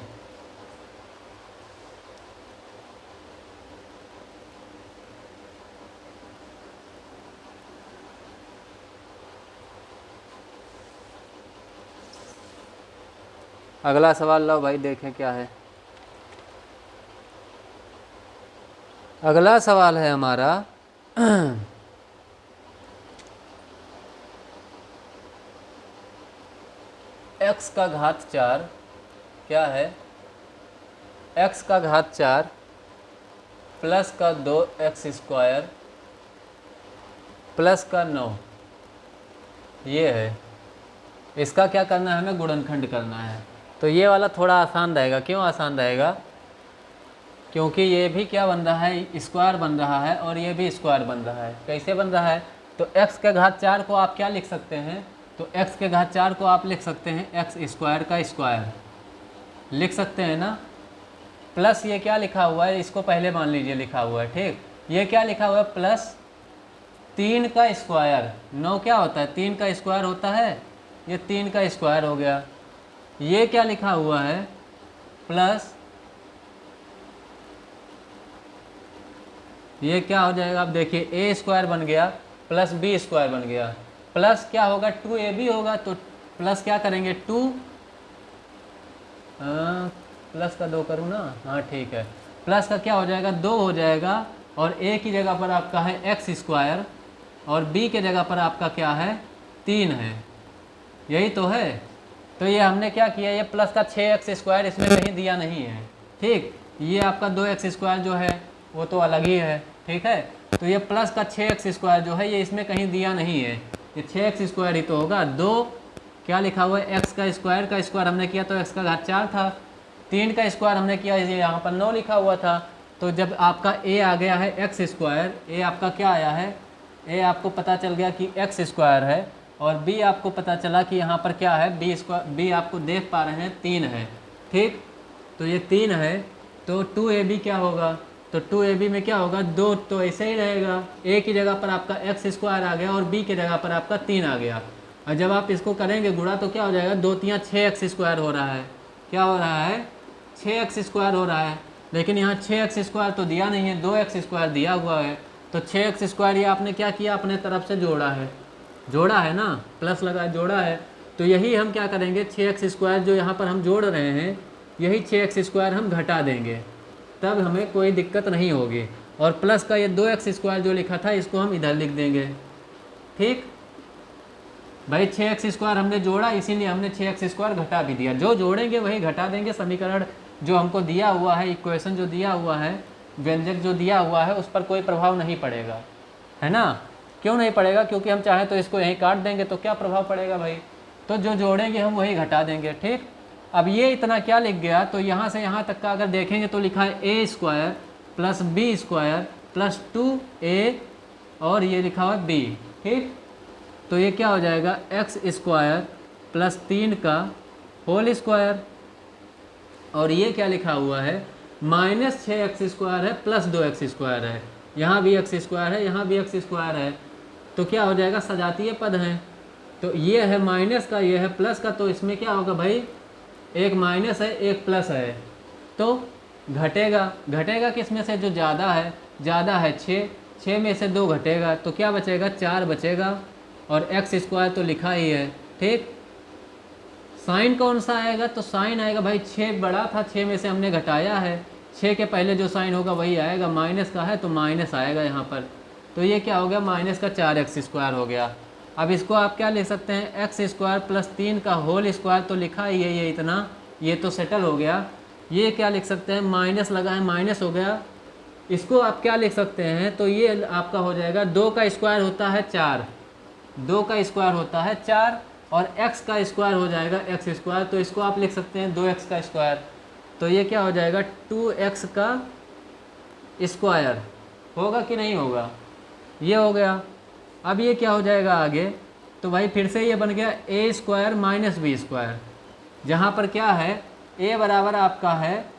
A: अगला सवाल लो भाई, देखें क्या है। अगला सवाल है हमारा x का घात 4 क्या है, x का घात 4 प्लस का 2x स्क्वायर प्लस का 9, ये है। इसका क्या करना है, हमें गुणनखंड करना है। तो ये वाला थोड़ा आसान रहेगा। क्यों आसान रहेगा, क्योंकि ये भी क्या बन रहा है, स्क्वायर बन रहा है और ये भी स्क्वायर बन रहा है। कैसे बन रहा है, तो x के घात 4 को आप क्या लिख सकते हैं, तो x के घात 4 को आप लिख सकते हैं x स्क्वायर का स्क्वायर लिख सकते हैं ना, प्लस ये क्या लिखा हुआ है, इसको पहले मान लीजिए लिखा हुआ है। ठीक, ये क्या लिखा हुआ है, प्लस 3 का स्क्वायर। 9 क्या होता है, 3 का स्क्वायर होता है, ये 3 का स्क्वायर हो गया। ये क्या लिखा हुआ है, प्लस ये क्या हो जाएगा, आप देखिए a स्क्वायर बन गया प्लस b स्क्वायर बन गया, प्लस क्या होगा 2ab होगा। तो प्लस क्या करेंगे 2 प्लस का 2 करूँ ना, हाँ ठीक है, प्लस का क्या हो जाएगा 2 हो जाएगा और a की जगह पर आपका है x स्क्वायर और b के जगह पर आपका क्या है 3 है, यही तो है। तो ये हमने क्या किया, ये प्लस का 6x स्क्वायर इसमें कहीं दिया नहीं है। ठीक, ये आपका 2x स्क्वायर जो है वो तो अलग ही है। ठीक है, तो ये प्लस का 6x स्क्वायर जो है ये इसमें कहीं दिया नहीं है, ये 6x स्क्वायर ही तो होगा। 2 क्या लिखा हुआ है, x का स्क्वायर हमने किया तो x का घात 4 था, 3 का स्क्वायर हमने किया, ये यहाँ पर 9 लिखा हुआ था। तो जब आपका a आ गया है x स्क्वायर, a आपका क्या आया है, a आपको पता चल गया कि x स्क्वायर है और b आपको पता चला कि यहाँ पर क्या है b स्क्वायर, b आपको देख पा रहे हैं 3 है। ठीक, तो ये 3 है तो 2ab क्या होगा, तो 2ab में क्या होगा 2, तो ऐसे ही रहेगा, a की जगह पर आपका x स्क्वायर आ गया और b की जगह पर आपका 3 आ गया। और जब आप इसको करेंगे गुणा तो क्या हो जाएगा, 2 3 6x स्क्वायर हो रहा है, क्या हो रहा है 6x स्क्वायर हो रहा है। लेकिन यहाँ 6x स्क्वायर तो दिया नहीं है, 2x स्क्वायर दिया हुआ है। तो 6x स्क्वायर ये आपने क्या किया, अपने तरफ से जोड़ा है ना, प्लस लगा जोड़ा है। तो यही हम क्या करेंगे, 6x स्क्वायर जो यहाँ पर हम जोड़ रहे हैं यही 6x स्क्वायर हम घटा देंगे, तब हमें कोई दिक्कत नहीं होगी। और प्लस का ये 2x स्क्वायर जो लिखा था इसको हम इधर लिख देंगे। ठीक भाई, 6x स्क्वायर हमने जोड़ा इसीलिए हमने 6x स्क्वायर घटा भी दिया, जो जोड़ेंगे वही घटा देंगे। समीकरण जो हमको दिया हुआ है, इक्वेशन जो दिया हुआ है व्यंजक जो दिया हुआ है उस पर कोई प्रभाव नहीं पड़ेगा, है ना। क्यों नहीं पड़ेगा? क्योंकि हम चाहें तो इसको यहीं काट देंगे तो क्या प्रभाव पड़ेगा भाई, तो जो जोड़ेंगे हम वही घटा देंगे, ठीक। अब ये इतना क्या लिख गया, तो यहाँ से यहाँ तक का अगर देखेंगे तो लिखा है A square plus B square plus 2a और ये लिखा हुआ है बी, ठीक। तो ये क्या हो जाएगा, एक्स स्क्वायर प्लस 3 का होल स्क्वायर, और ये क्या लिखा हुआ है, माइनस 6x स्क्वायर है प्लस 2x स्क्वायर है, यहाँ भी x स्क्वायर है, यहाँ भी x स्क्वायर है, तो क्या हो जाएगा, सजातीय पद हैं। तो ये है माइनस का, ये है प्लस का, तो इसमें क्या होगा भाई, एक माइनस है एक प्लस है, तो घटेगा। घटेगा किस में से, जो ज़्यादा है, ज़्यादा है 6 में से 2 घटेगा तो क्या बचेगा, 4 बचेगा, और एक्स स्क्वायर तो लिखा ही है, ठीक। साइन कौन सा आएगा, तो साइन आएगा भाई 6 बड़ा था, 6 में से हमने घटाया है, 6 के पहले जो साइन होगा वही आएगा, माइनस का है तो माइनस आएगा यहाँ पर, तो ये क्या हो गया, माइनस का 4x स्क्वायर हो गया। अब इसको आप क्या लिख सकते हैं, एक्स स्क्वायर प्लस 3 का होल स्क्वायर तो लिखा ही है, ये इतना, ये तो सेटल हो गया। ये क्या लिख सकते हैं, माइनस लगा है, माइनस हो गया। इसको आप क्या लिख सकते हैं, तो ये आपका हो जाएगा 2 का स्क्वायर होता है 4, 2 का स्क्वायर होता है 4, और x का स्क्वायर हो जाएगा एक्स स्क्वायर, तो इसको आप लिख सकते हैं 2x का स्क्वायर, तो ये क्या हो जाएगा 2x का स्क्वायर, होगा कि नहीं होगा, ये हो गया। अब ये क्या हो जाएगा आगे, तो भाई फिर से ये बन गया a square minus B square, जहाँ पर क्या है, a बराबर आपका है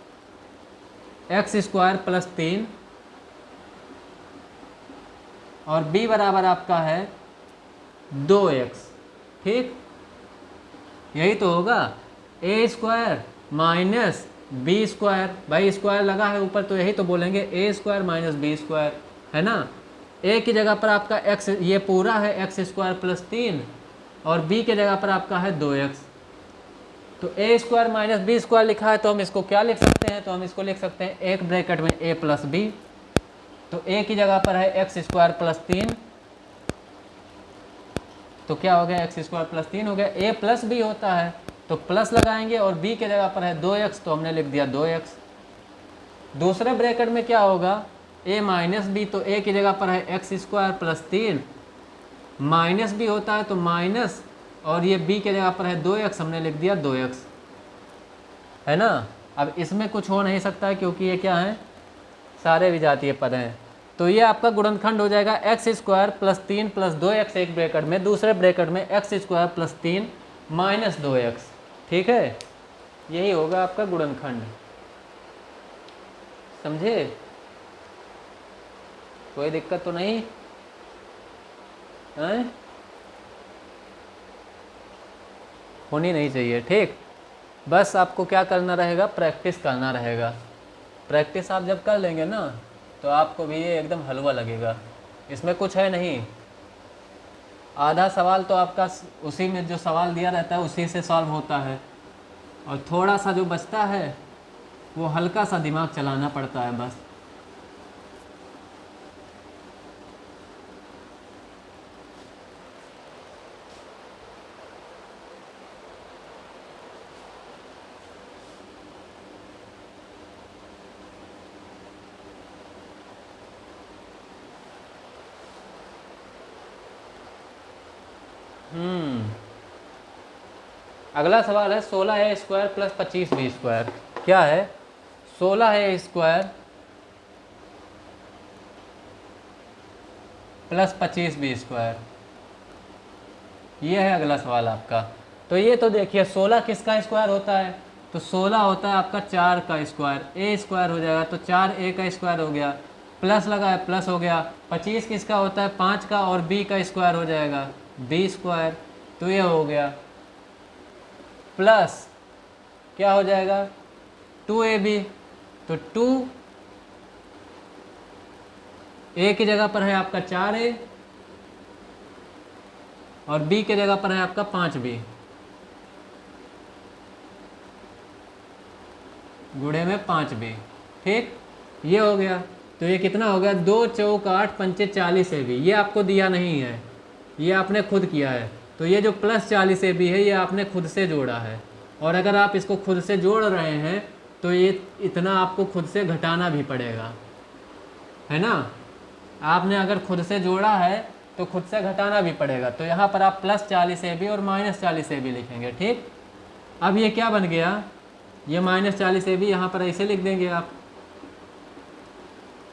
A: एक्स स्क्वायर प्लस 3 और b बराबर आपका है 2x, ठीक। यही तो होगा, a square minus B square, भाई स्क्वायर लगा है ऊपर तो यही तो बोलेंगे, a square minus B square, है ना। a की जगह पर आपका x, ये पूरा है एक्स स्क्वायर प्लस 3, और b की जगह पर आपका है 2x, तो a square minus B square लिखा है, तो हम इसको क्या लिख सकते हैं, तो हम इसको लिख सकते हैं एक ब्रैकेट में a प्लस बी, तो a की जगह पर है एक्स स्क्वायर प्लस 3, तो क्या हो गया, एक्स स्क्वायर प्लस 3 हो गया, a प्लस बी होता है तो प्लस लगाएंगे, और b के जगह पर है 2x तो हमने लिख दिया 2x। दूसरे ब्रैकेट में क्या होगा, a माइनस बी, तो a की जगह पर है X square plus 3, minus B होता है तो माइनस, और ये b के जगह पर है 2x, हमने लिख दिया 2x, है ना। अब इसमें कुछ हो नहीं सकता है क्योंकि ये क्या है, सारे विजातीय पद हैं, तो ये आपका गुणनखंड हो जाएगा x square plus 3 plus 2x एक ब्रैकेट में, दूसरे ब्रैकेट में x square plus 3 minus 2x, ठीक है, यही होगा आपका गुणनखंड, समझे, कोई दिक्कत तो नहीं है, होनी नहीं चाहिए, ठीक। बस आपको क्या करना रहेगा, प्रैक्टिस करना रहेगा, प्रैक्टिस आप जब कर लेंगे ना तो आपको भी ये एकदम हलवा लगेगा, इसमें कुछ है नहीं। आधा सवाल तो आपका उसी में जो सवाल दिया रहता है उसी से सॉल्व होता है, और थोड़ा सा जो बचता है वो हल्का सा दिमाग चलाना पड़ता है बस। अगला सवाल है 16a square plus 25b square, क्या है 16a square plus 25b square, ये है अगला सवाल आपका। तो ये तो देखिए 16 किसका स्क्वायर होता है, तो 16 होता है आपका 4 का स्क्वायर, a स्क्वायर हो जाएगा तो 4a का स्क्वायर हो गया, प्लस लगा है प्लस हो गया। 25 किसका होता है, 5 का, और b का स्क्वायर हो जाएगा b स्क्वायर, तो ये हो गया, प्लस क्या हो जाएगा 2ab, तो 2a की जगह पर है आपका 4a और b की जगह पर है आपका 5b, गुणे में 5b, ठीक, ये हो गया। तो ये कितना हो गया, 2 चौक 8 पंचे 40 AB, ये आपको दिया नहीं है, ये आपने खुद किया है, तो ये जो प्लस 40 AB है ये आपने खुद से जोड़ा है, और अगर आप इसको खुद से जोड़ रहे हैं तो ये इतना आपको खुद से घटाना भी पड़ेगा, है ना। आपने अगर खुद से जोड़ा है तो खुद से घटाना भी पड़ेगा, तो यहाँ पर आप +40 AB और -40 AB लिखेंगे, ठीक। अब ये क्या बन गया, ये -40 AB यहाँ पर ऐसे लिख देंगे आप।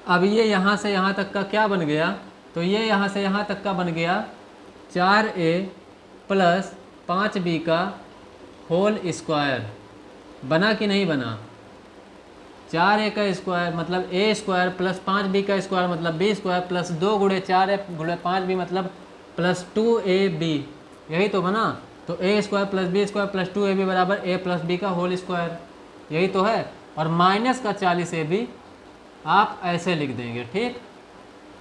A: अब ये यहाँ से यहाँ तक का क्या बन गया, तो ये यहाँ से यहाँ तक का बन गया 4A + 5B का होल स्क्वायर। बना कि नहीं बना, 4A का स्क्वायर मतलब A स्क्वायर + 5B का स्क्वायर मतलब B square plus 2 × 4A × 5B मतलब +2AB, यही तो बना। तो A square + B square + 2AB बराबर A + B का होल स्क्वायर, यही तो है। और -40AB आप ऐसे लिख देंगे, ठीक।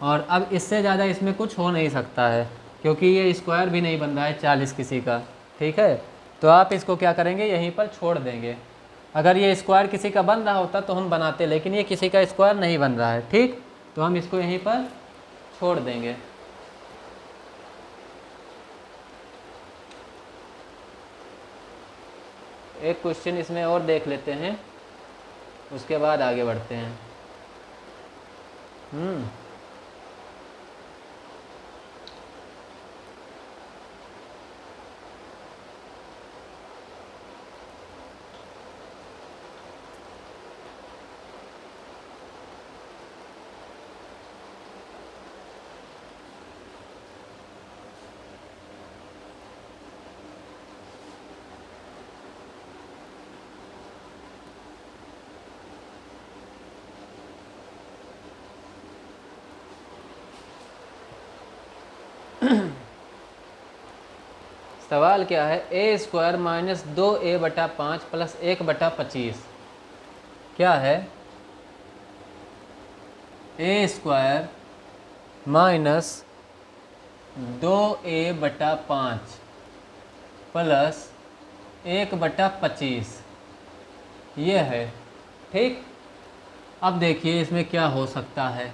A: और अब इससे ज़्यादा इसमें कुछ हो नहीं सकता है, क्योंकि ये स्क्वायर भी नहीं बन रहा है 40 किसी का, ठीक है। तो आप इसको क्या करेंगे, यहीं पर छोड़ देंगे। अगर ये स्क्वायर किसी का बन रहा होता तो हम बनाते, लेकिन ये किसी का स्क्वायर नहीं बन रहा है, ठीक। तो हम इसको यहीं पर छोड़ देंगे। एक क्वेश्चन इसमें और देख लेते हैं, उसके बाद आगे बढ़ते हैं। सवाल क्या है, A स्क्वायर -2A/5 + 1/25 क्या है। A स्क्वायर -2A/5 + 1/25 ये है, ठीक। अब देखिए इसमें क्या हो सकता है।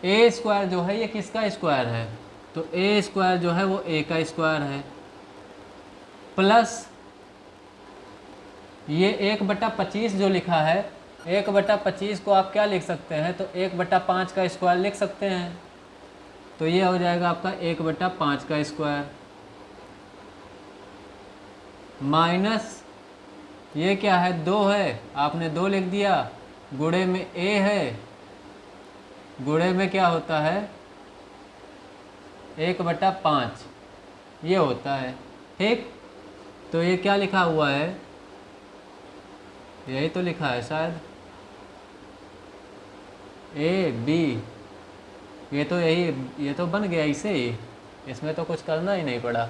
A: A स्क्वायर जो है ये किसका स्क्वायर है, तो A स्क्वायर जो है वो A का स्क्वायर है, प्लस ये 1/25 जो लिखा है, 1/25 को आप क्या लिख सकते हैं, तो 1/5 का स्क्वायर लिख सकते हैं। तो ये हो जाएगा आपका 1/5 का स्क्वायर, माइनस ये क्या है, 2 है, आपने 2 लिख दिया, गुणे में A है, गुणे में क्या होता है 1/5 ये होता है, ठीक। तो ये क्या लिखा हुआ है, यही तो लिखा है शायद AB, ये तो यही, ये तो बन गया इसे ही, इसमें तो कुछ करना ही नहीं पड़ा।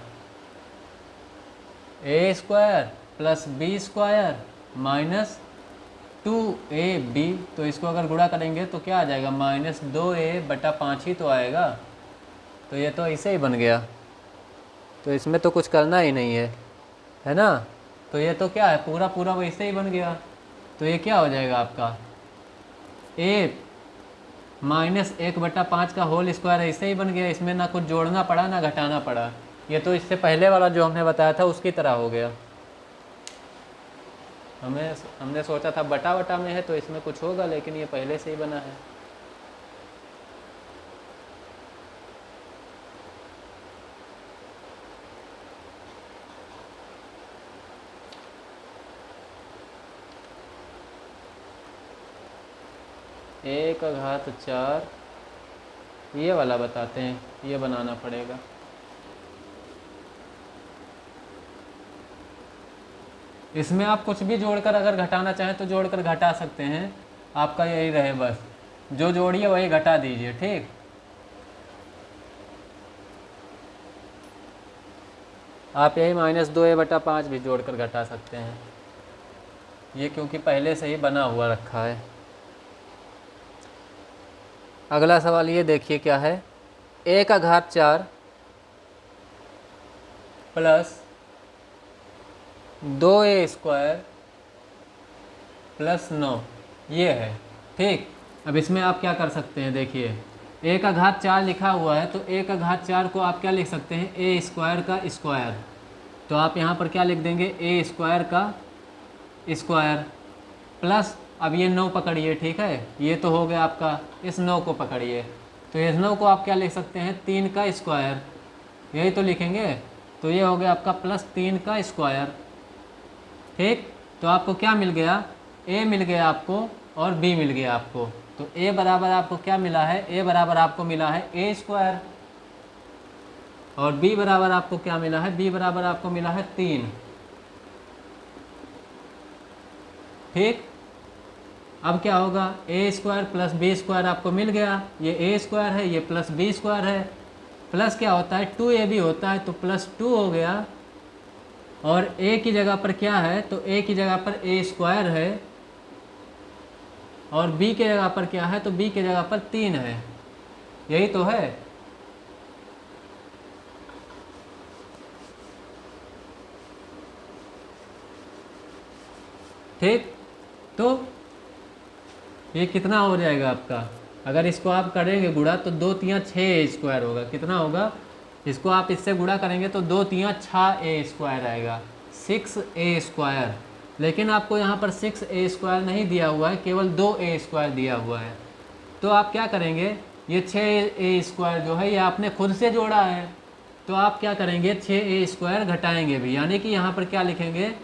A: A square + B square -2AB, तो इसको अगर गुणा करेंगे तो क्या आ जाएगा, -2A/5 ही तो आएगा। तो ये तो ऐसे ही बन गया, तो इसमें तो कुछ करना ही नहीं है ना। तो ये तो क्या है, पूरा पूरा वैसे ही बन गया। तो ये क्या हो जाएगा आपका A -1/5 का होल स्क्वायर ऐसे ही बन गया, इसमें ना कुछ जोड़ना पड़ा ना घटाना पड़ा। ये तो इससे पहले वाला जो हमने बताया था उसकी तरह हो गया। हमने सोचा था बटा बटा में है तो इसमें कुछ होगा, लेकिन ये पहले से ही बना है। एक घात 4 ये वाला बताते हैं, ये बनाना पड़ेगा। इसमें आप कुछ भी जोड़कर अगर घटाना चाहें तो जोड़कर घटा सकते हैं, आपका यही रहे बस, जो जोड़िए वही घटा दीजिए, ठीक। आप यही -2A/5 भी जोड़कर घटा सकते हैं, ये क्योंकि पहले से ही बना हुआ रखा है। अगला सवाल ये देखिए क्या है, A का घात 4 + 2A स्क्वायर + 9 ये है, ठीक। अब इसमें आप क्या कर सकते हैं, देखिए A का घात 4 लिखा हुआ है, तो A का घात 4 को आप क्या लिख सकते हैं, A स्क्वायर का स्क्वायर। तो आप यहाँ पर क्या लिख देंगे, A स्क्वायर का स्क्वायर प्लस, अब ये 9 पकड़िए, ठीक है, ये तो हो गया आपका, इस 9 को पकड़िए, तो इस 9 को आप क्या लिख सकते हैं, 3 का स्क्वायर, यही तो लिखेंगे, तो ये हो गया आपका प्लस 3 का स्क्वायर, ठीक। तो आपको क्या मिल गया, ए मिल गया आपको और बी मिल गया आपको। तो ए बराबर आपको क्या मिला है, ए बराबर आपको मिला है ए स्क्वायर, और बी बराबर आपको क्या मिला है, बी बराबर आपको मिला है 3, ठीक। अब क्या होगा, A square plus B square आपको मिल गया, ये ए स्क्वायर है, ये प्लस बी स्क्वायर है, प्लस क्या होता है 2ab होता है, तो प्लस 2 हो गया, और ए की जगह पर क्या है, तो ए की जगह पर ए स्क्वायर है, और बी की जगह पर क्या है, तो बी की जगह पर 3 है, यही तो है। ठीक, तो ये कितना हो जाएगा आपका, अगर इसको आप करेंगे गुणा तो 2 3 6 स्क्वायर होगा, कितना होगा, इसको आप इससे गुणा करेंगे तो 2 3 6 ए स्क्वायर आएगा, 6 ए स्क्वायर। लेकिन आपको यहाँ पर 6 ए स्क्वायर नहीं दिया हुआ है, केवल 2 ए स्क्वायर दिया हुआ है। तो आप क्या करेंगे, ये 6 ए स्क्वायर जो है ये आपने खुद से जोड़ा है, तो आप क्या करेंगे 6 ए स्क्वायर घटाएंगे भी, यानी कि यहाँ पर क्या लिखेंगे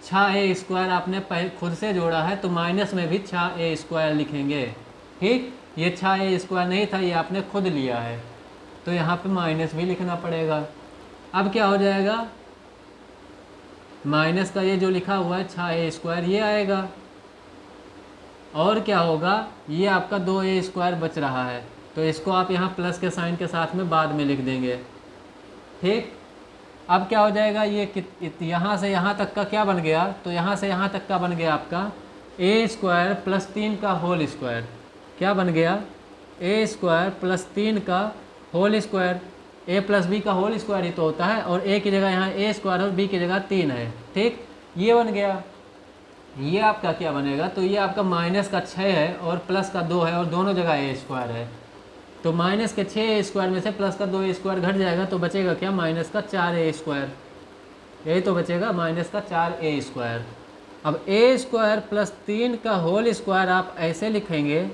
A: 6 ए स्क्वायर आपने खुद से जोड़ा है, तो माइनस में भी 6 ए स्क्वायर लिखेंगे, ठीक। ये 6 ए स्क्वायर नहीं था, ये आपने खुद लिया है, तो यहाँ पे माइनस भी लिखना पड़ेगा। अब क्या हो जाएगा, माइनस का ये जो लिखा हुआ है 6 ए स्क्वायर ये आएगा, और क्या होगा, ये आपका 2 ए स्क्वायर बच रहा है, तो इसको आप यहाँ प्लस के साइन के साथ में बाद में लिख देंगे, ठीक। अब क्या हो जाएगा, ये यहाँ से यहाँ तक का क्या बन गया, तो यहाँ से यहाँ तक का बन गया आपका ए स्क्वायर प्लस 3 का होल स्क्वायर, क्या बन गया, ए स्क्वायर प्लस 3 का होल स्क्वायर, ए प्लस बी का होल स्क्वायर ही तो होता है, और ए की जगह यहाँ ए स्क्वायर और बी की जगह 3 है, ठीक, ये बन गया। ये आपका क्या बनेगा, तो ये आपका माइनस का 6 है और प्लस का 2 है, और दोनों जगह ए स्क्वायर है, तो माइनस के 6 ए स्क्वायर में से प्लस का 2 ए स्क्वायर घट जाएगा, तो बचेगा क्या, माइनस का 4 ए स्क्वायर, यही तो बचेगा, माइनस का 4 ए स्क्वायर। अब ए स्क्वायर प्लस 3 का होल स्क्वायर आप ऐसे लिखेंगे,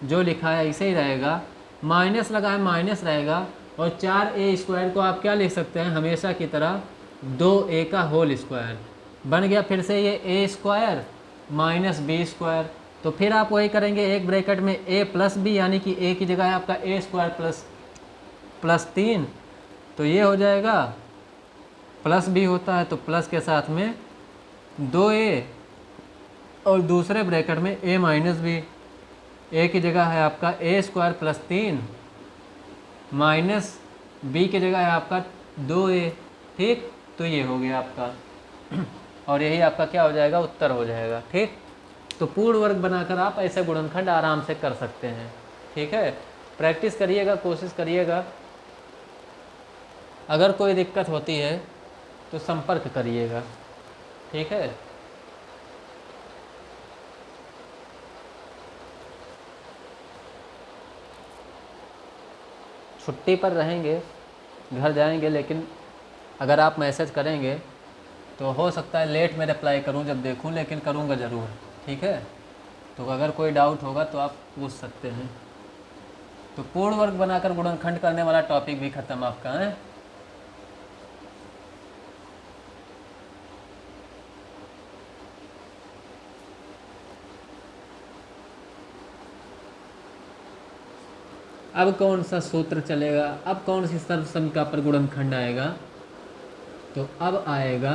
A: जो लिखा है ऐसे ही रहेगा, माइनस लगा है माइनस रहेगा, और 4 ए स्क्वायर को आप क्या लिख सकते हैं, हमेशा की तरह 2 ए का होल स्क्वायर बन गया। फिर से ये ए स्क्वायर माइनस बी स्क्वायर, तो फिर आप वही करेंगे, एक ब्रैकेट में ए प्लस बी, यानी कि ए की जगह है आपका ए स्क्वायर प्लस 3, तो ये हो जाएगा, प्लस बी होता है तो प्लस के साथ में 2a, और दूसरे ब्रैकेट में a माइनस बी, ए की जगह है आपका ए स्क्वायर प्लस 3 माइनस बी की जगह है आपका 2a, ठीक। तो ये हो गया आपका, और यही आपका क्या हो जाएगा, उत्तर हो जाएगा, ठीक। तो पूर्ण वर्ग बनाकर आप ऐसे गुणनखंड आराम से कर सकते हैं, ठीक है। प्रैक्टिस करिएगा, कोशिश करिएगा, अगर कोई दिक्कत होती है तो संपर्क करिएगा, ठीक है। छुट्टी पर रहेंगे, घर जाएंगे, लेकिन अगर आप मैसेज करेंगे तो हो सकता है लेट में रिप्लाई करूं जब देखूं, लेकिन करूंगा ज़रूर, ठीक है। तो अगर कोई डाउट होगा तो आप पूछ सकते हैं। तो पूर्ण वर्ग बनाकर गुणनखंड करने वाला टॉपिक भी ख़त्म आपका है। अब कौन सा सूत्र चलेगा, अब कौन सी सर्वसमिका पर गुणनखंड आएगा, तो अब आएगा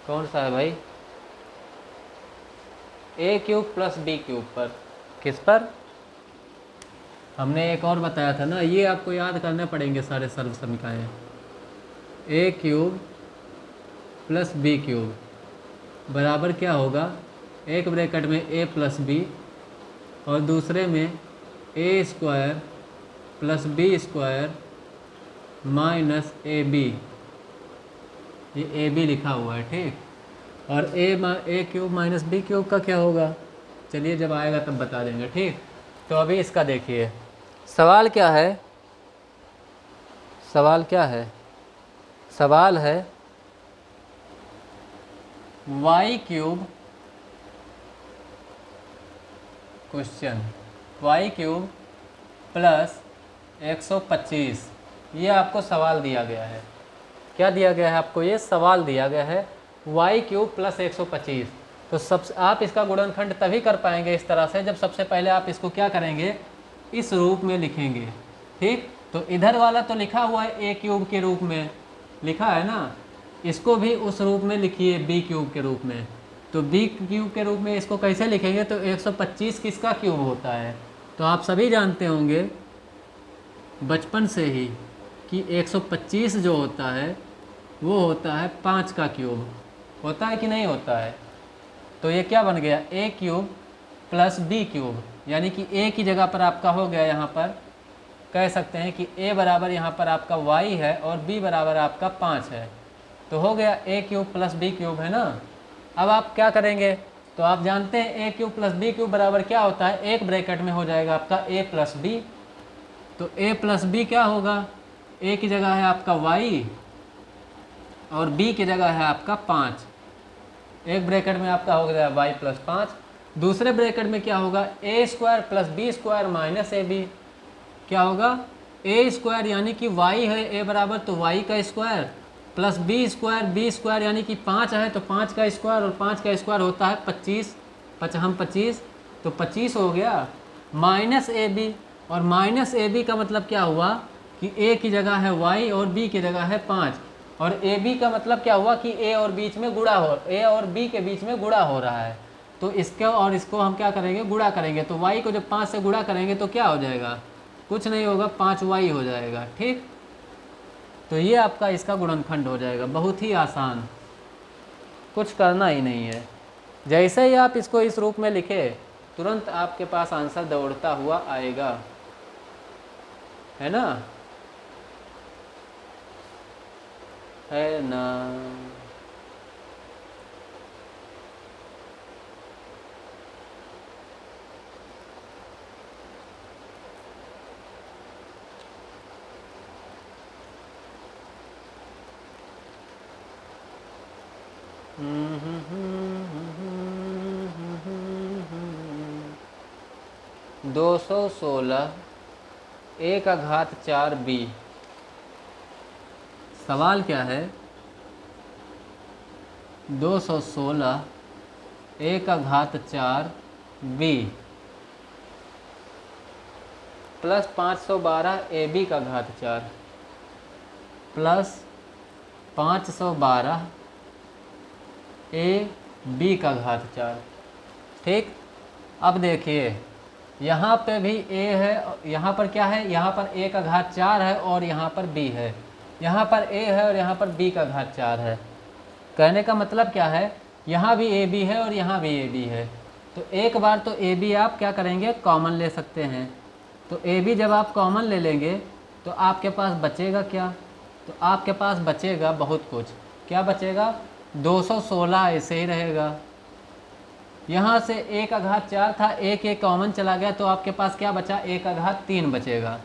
A: कौन सा है भाई, ए क्यूब प्लस बी क्यूब पर। किस पर, हमने एक और बताया था ना, ये आपको याद करने पड़ेंगे सारे सर्वसमिकाएं। ए क्यूब प्लस बी क्यूब बराबर क्या होगा, एक ब्रैकेट में ए प्लस बी, और दूसरे में A square plus B square minus A B, ये ए बी लिखा हुआ है, ठीक। और A cube minus B cube का क्या होगा, चलिए जब आएगा तब बता देंगे, ठीक। तो अभी इसका देखिए, सवाल क्या है, सवाल क्या है, सवाल है y cube question Y cube plus 125, ये आपको सवाल दिया गया है। क्या दिया गया है आपको? ये सवाल दिया गया है वाई क्यूब प्लस 125। तो आप इसका गुणनखंड तभी कर पाएंगे इस तरह से जब सबसे पहले आप इसको क्या करेंगे, इस रूप में लिखेंगे। ठीक, तो इधर वाला तो लिखा हुआ है ए क्यूब के रूप में लिखा है ना, इसको भी उस रूप में लिखिए बी क्यूब के रूप में। तो बी क्यूब के रूप में इसको कैसे लिखेंगे? तो 125 किसका क्यूब होता है? तो आप सभी जानते होंगे बचपन से ही कि 125 जो होता है वो होता है 5 का क्यूब। होता है कि नहीं होता है? तो ये क्या बन गया, ए क्यूब प्लस बी क्यूब, यानी कि ए की जगह पर आपका हो गया, यहाँ पर कह सकते हैं कि ए बराबर यहाँ पर आपका वाई है और बी बराबर आपका 5 है। तो हो गया ए क्यूब प्लस बी क्यूब, है ना। अब आप क्या करेंगे? तो आप जानते हैं ए क्यूब प्लस बी क्यूब बराबर क्या होता है, एक ब्रैकेट में हो जाएगा आपका ए प्लस बी। तो ए प्लस बी क्या होगा, ए की जगह है आपका वाई और बी की जगह है आपका 5। एक ब्रैकेट में आपका हो गया वाई प्लस 5, दूसरे ब्रैकेट में क्या होगा, A square plus B square minus A B. क्या होगा, ए स्क्वायर यानी कि वाई है ए बराबर तो वाई का स्क्वायर प्लस बी स्क्वायर यानी कि 5 है तो 5 का स्क्वायर, और 5 का स्क्वायर होता है 25, 25 तो 25 हो गया, माइनस ए बी। और माइनस ए बी का मतलब क्या हुआ कि ए की जगह है वाई और बी की जगह है 5, और ए बी का मतलब क्या हुआ कि ए और बी के बीच में गुणा हो रहा है। तो इसको और इसको हम क्या करेंगे, गुणा करेंगे। तो वाई को जब 5 से गुणा करेंगे तो क्या हो जाएगा, कुछ नहीं होगा, 5 वाई हो जाएगा। ठीक, तो ये आपका इसका गुणनखंड हो जाएगा। बहुत ही आसान, कुछ करना ही नहीं है। जैसे ही आप इसको इस रूप में लिखे तुरंत आपके पास आंसर दौड़ता हुआ आएगा, है ना, है ना। दो 216 ए का घात 4 बी। सवाल क्या है, 216 ए का घात 4 बी प्लस 512 ए बी का घात 4 प्लस 512 ए बी का घात 4। ठीक, अब देखिए यहाँ पे भी ए है, यहाँ पर क्या है, यहाँ पर ए का घात 4 है और यहाँ पर बी है, यहाँ पर ए है और यहाँ पर बी का घात 4 है। कहने का मतलब क्या है, यहाँ भी ए बी है और यहाँ भी ए बी है। तो एक बार तो ए बी आप क्या करेंगे, कॉमन ले सकते हैं। तो ए बी जब आप कॉमन ले लेंगे तो आपके पास बचेगा क्या, तो आपके पास बचेगा बहुत कुछ। क्या बचेगा, 216 ऐसे ही रहेगा। यहाँ से ए का घात 4 था, एक कॉमन चला गया तो आपके पास क्या बचा, ए का घात 3 बचेगा,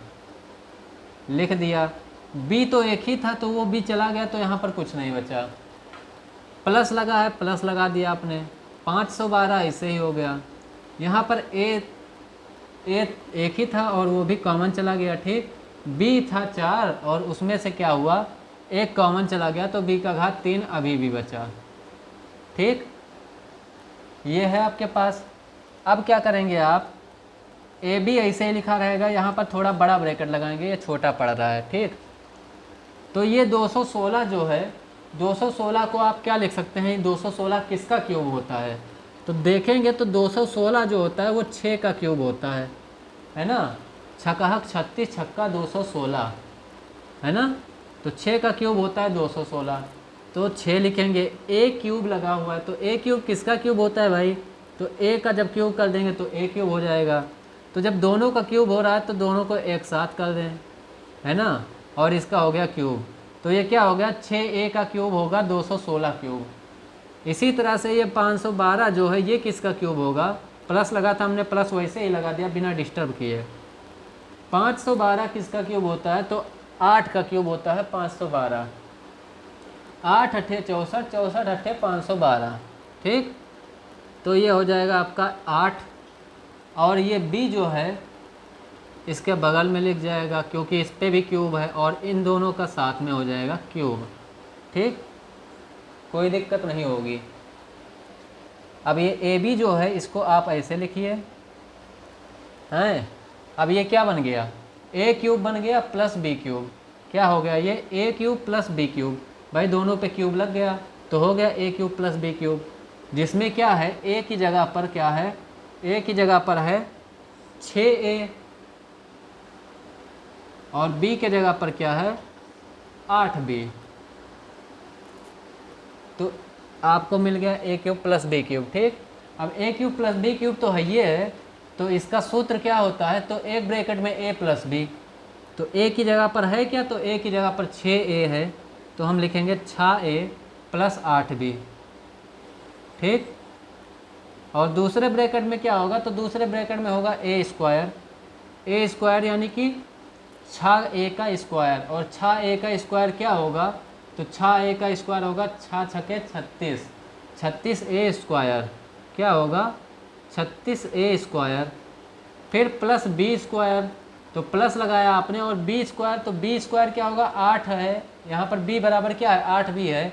A: लिख दिया। बी तो एक ही था तो वो बी चला गया तो यहाँ पर कुछ नहीं बचा। प्लस लगा है, प्लस लगा दिया आपने, 512 ऐसे ही हो गया। यहाँ पर ए एक ही था और वो भी कॉमन चला गया। ठीक, बी था 4 और उसमें से क्या हुआ, एक कॉमन चला गया तो बी का घात 3 अभी भी बचा। ठीक, ये है आपके पास। अब क्या करेंगे आप, ए बी ऐसे ही लिखा रहेगा, यहाँ पर थोड़ा बड़ा ब्रैकेट लगाएंगे, ये छोटा पड़ रहा है। ठीक, तो ये 216 जो है, 216 को आप क्या लिख सकते हैं, 216 किसका क्यूब होता है? तो देखेंगे तो 216 जो होता है वो 6 का क्यूब होता है ना। छकहक 36 छक्का 216, है ना। तो 6 का क्यूब होता है 216, तो 6 लिखेंगे। ए क्यूब लगा हुआ है तो ए क्यूब किसका क्यूब होता है भाई, तो ए का जब क्यूब कर देंगे तो ए क्यूब हो जाएगा। तो जब दोनों का क्यूब हो रहा है तो दोनों को एक साथ कर दें, है ना, और इसका हो गया क्यूब। तो ये क्या हो गया, 6 का क्यूब होगा 216 क्यूब। इसी तरह से ये 512 जो है ये किसका क्यूब होगा, प्लस लगा था हमने, प्लस वैसे ही लगा दिया बिना डिस्टर्ब किए। 512 किसका क्यूब होता है, तो 8 का क्यूब होता है 512। 8 अट्ठे 64, 64 अट्ठे 512। ठीक, तो ये हो जाएगा आपका 8 और ये b जो है इसके बगल में लिख जाएगा क्योंकि इस पे भी क्यूब है, और इन दोनों का साथ में हो जाएगा क्यूब। ठीक, कोई दिक्कत नहीं होगी। अब ये ए बी जो है इसको आप ऐसे लिखिए हैं। अब ये क्या बन गया, ए क्यूब बन गया प्लस बी क्यूब। क्या हो गया, ये ए क्यूब प्लस बी क्यूब। भाई दोनों पे क्यूब लग गया तो हो गया ए क्यूब प्लस बी क्यूब, जिसमें क्या है ए की जगह पर क्या है, ए की जगह पर है 6a और b के जगह पर क्या है 8b। तो आपको मिल गया ए क्यूब प्लस बी क्यूब। ठीक, अब ए क्यूब प्लस बी क्यूब तो है ये है, तो इसका सूत्र क्या होता है, तो एक ब्रैकेट में a प्लस बी। तो a की जगह पर है क्या, तो a की जगह पर 6a है, तो हम लिखेंगे 6a प्लस 8b। ठीक, और दूसरे ब्रैकेट में क्या होगा, तो दूसरे ब्रैकेट में होगा a स्क्वायर यानी कि 6a का स्क्वायर, और 6a का स्क्वायर क्या होगा, तो 6a का स्क्वायर होगा 6 छके 36, 36a स्क्वायर क्या होगा 36a स्क्वायर। फिर प्लस b स्क्वायर, तो प्लस लगाया आपने, और b स्क्वायर, तो b स्क्वायर क्या होगा 8 है, यहाँ पर b बराबर क्या है 8b है,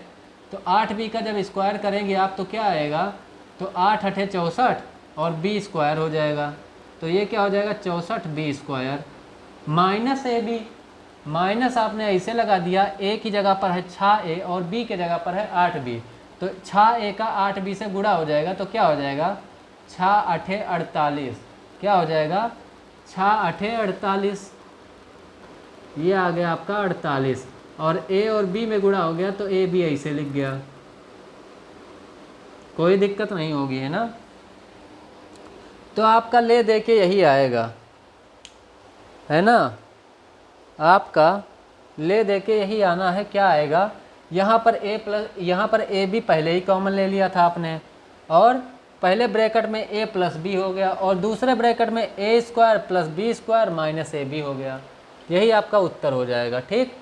A: तो 8b का जब स्क्वायर करेंगे आप तो क्या आएगा, तो 8 अठे 64 और b स्क्वायर हो जाएगा, तो ये क्या हो जाएगा 64b square minus A B. Minus आपने ऐसे लगा दिया, a की जगह पर है 6a और b के जगह पर है 8b, तो 6a का 8b से गुणा हो जाएगा, तो क्या हो जाएगा 6 अठे 48, क्या हो जाएगा 6 अठे 48, ये आ गया आपका 48, और a और b में गुणा हो गया तो a b ऐसे लिख गया, कोई दिक्कत नहीं होगी, है ना। तो आपका ले दे के यही आएगा, है ना, आपका ले दे के यही आना है। क्या आएगा, यहाँ पर a प्लस, यहाँ पर ए बी पहले ही कॉमन ले लिया था आपने, और पहले ब्रैकेट में a प्लस बी हो गया, और दूसरे ब्रैकेट में a square plus B square minus A B हो गया, यही आपका उत्तर हो जाएगा। ठीक,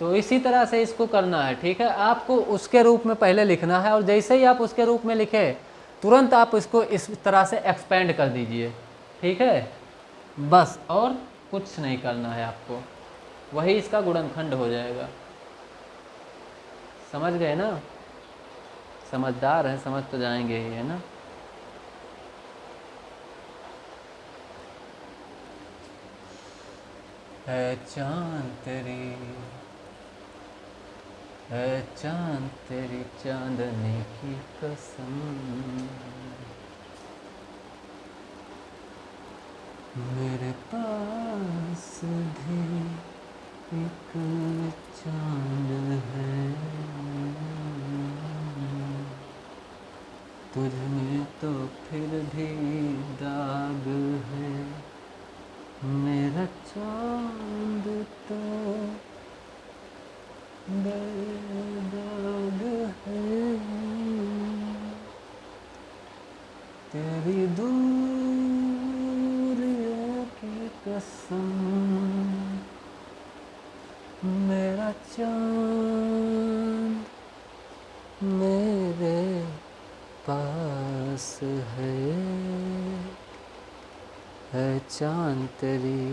A: तो इसी तरह से इसको करना है। ठीक है, आपको उसके रूप में पहले लिखना है, और जैसे ही आप उसके रूप में लिखे तुरंत आप इसको इस तरह से एक्सपेंड कर दीजिए। ठीक है, बस और कुछ नहीं करना है आपको, वही इसका गुणनखंड हो जाएगा। समझ गए ना, समझदार है, समझ तो जाएंगे ही, है ना। है चांद तेरी, है चांद तेरी चांदनी की कसम, मेरे पास भी एक चांद है, तुझ में तो फिर भी दाग है, मेरा चांद तो बेदाग है, तेरी दूरियों की कसम, मेरा चांद मेरे पास है चांद तेरी।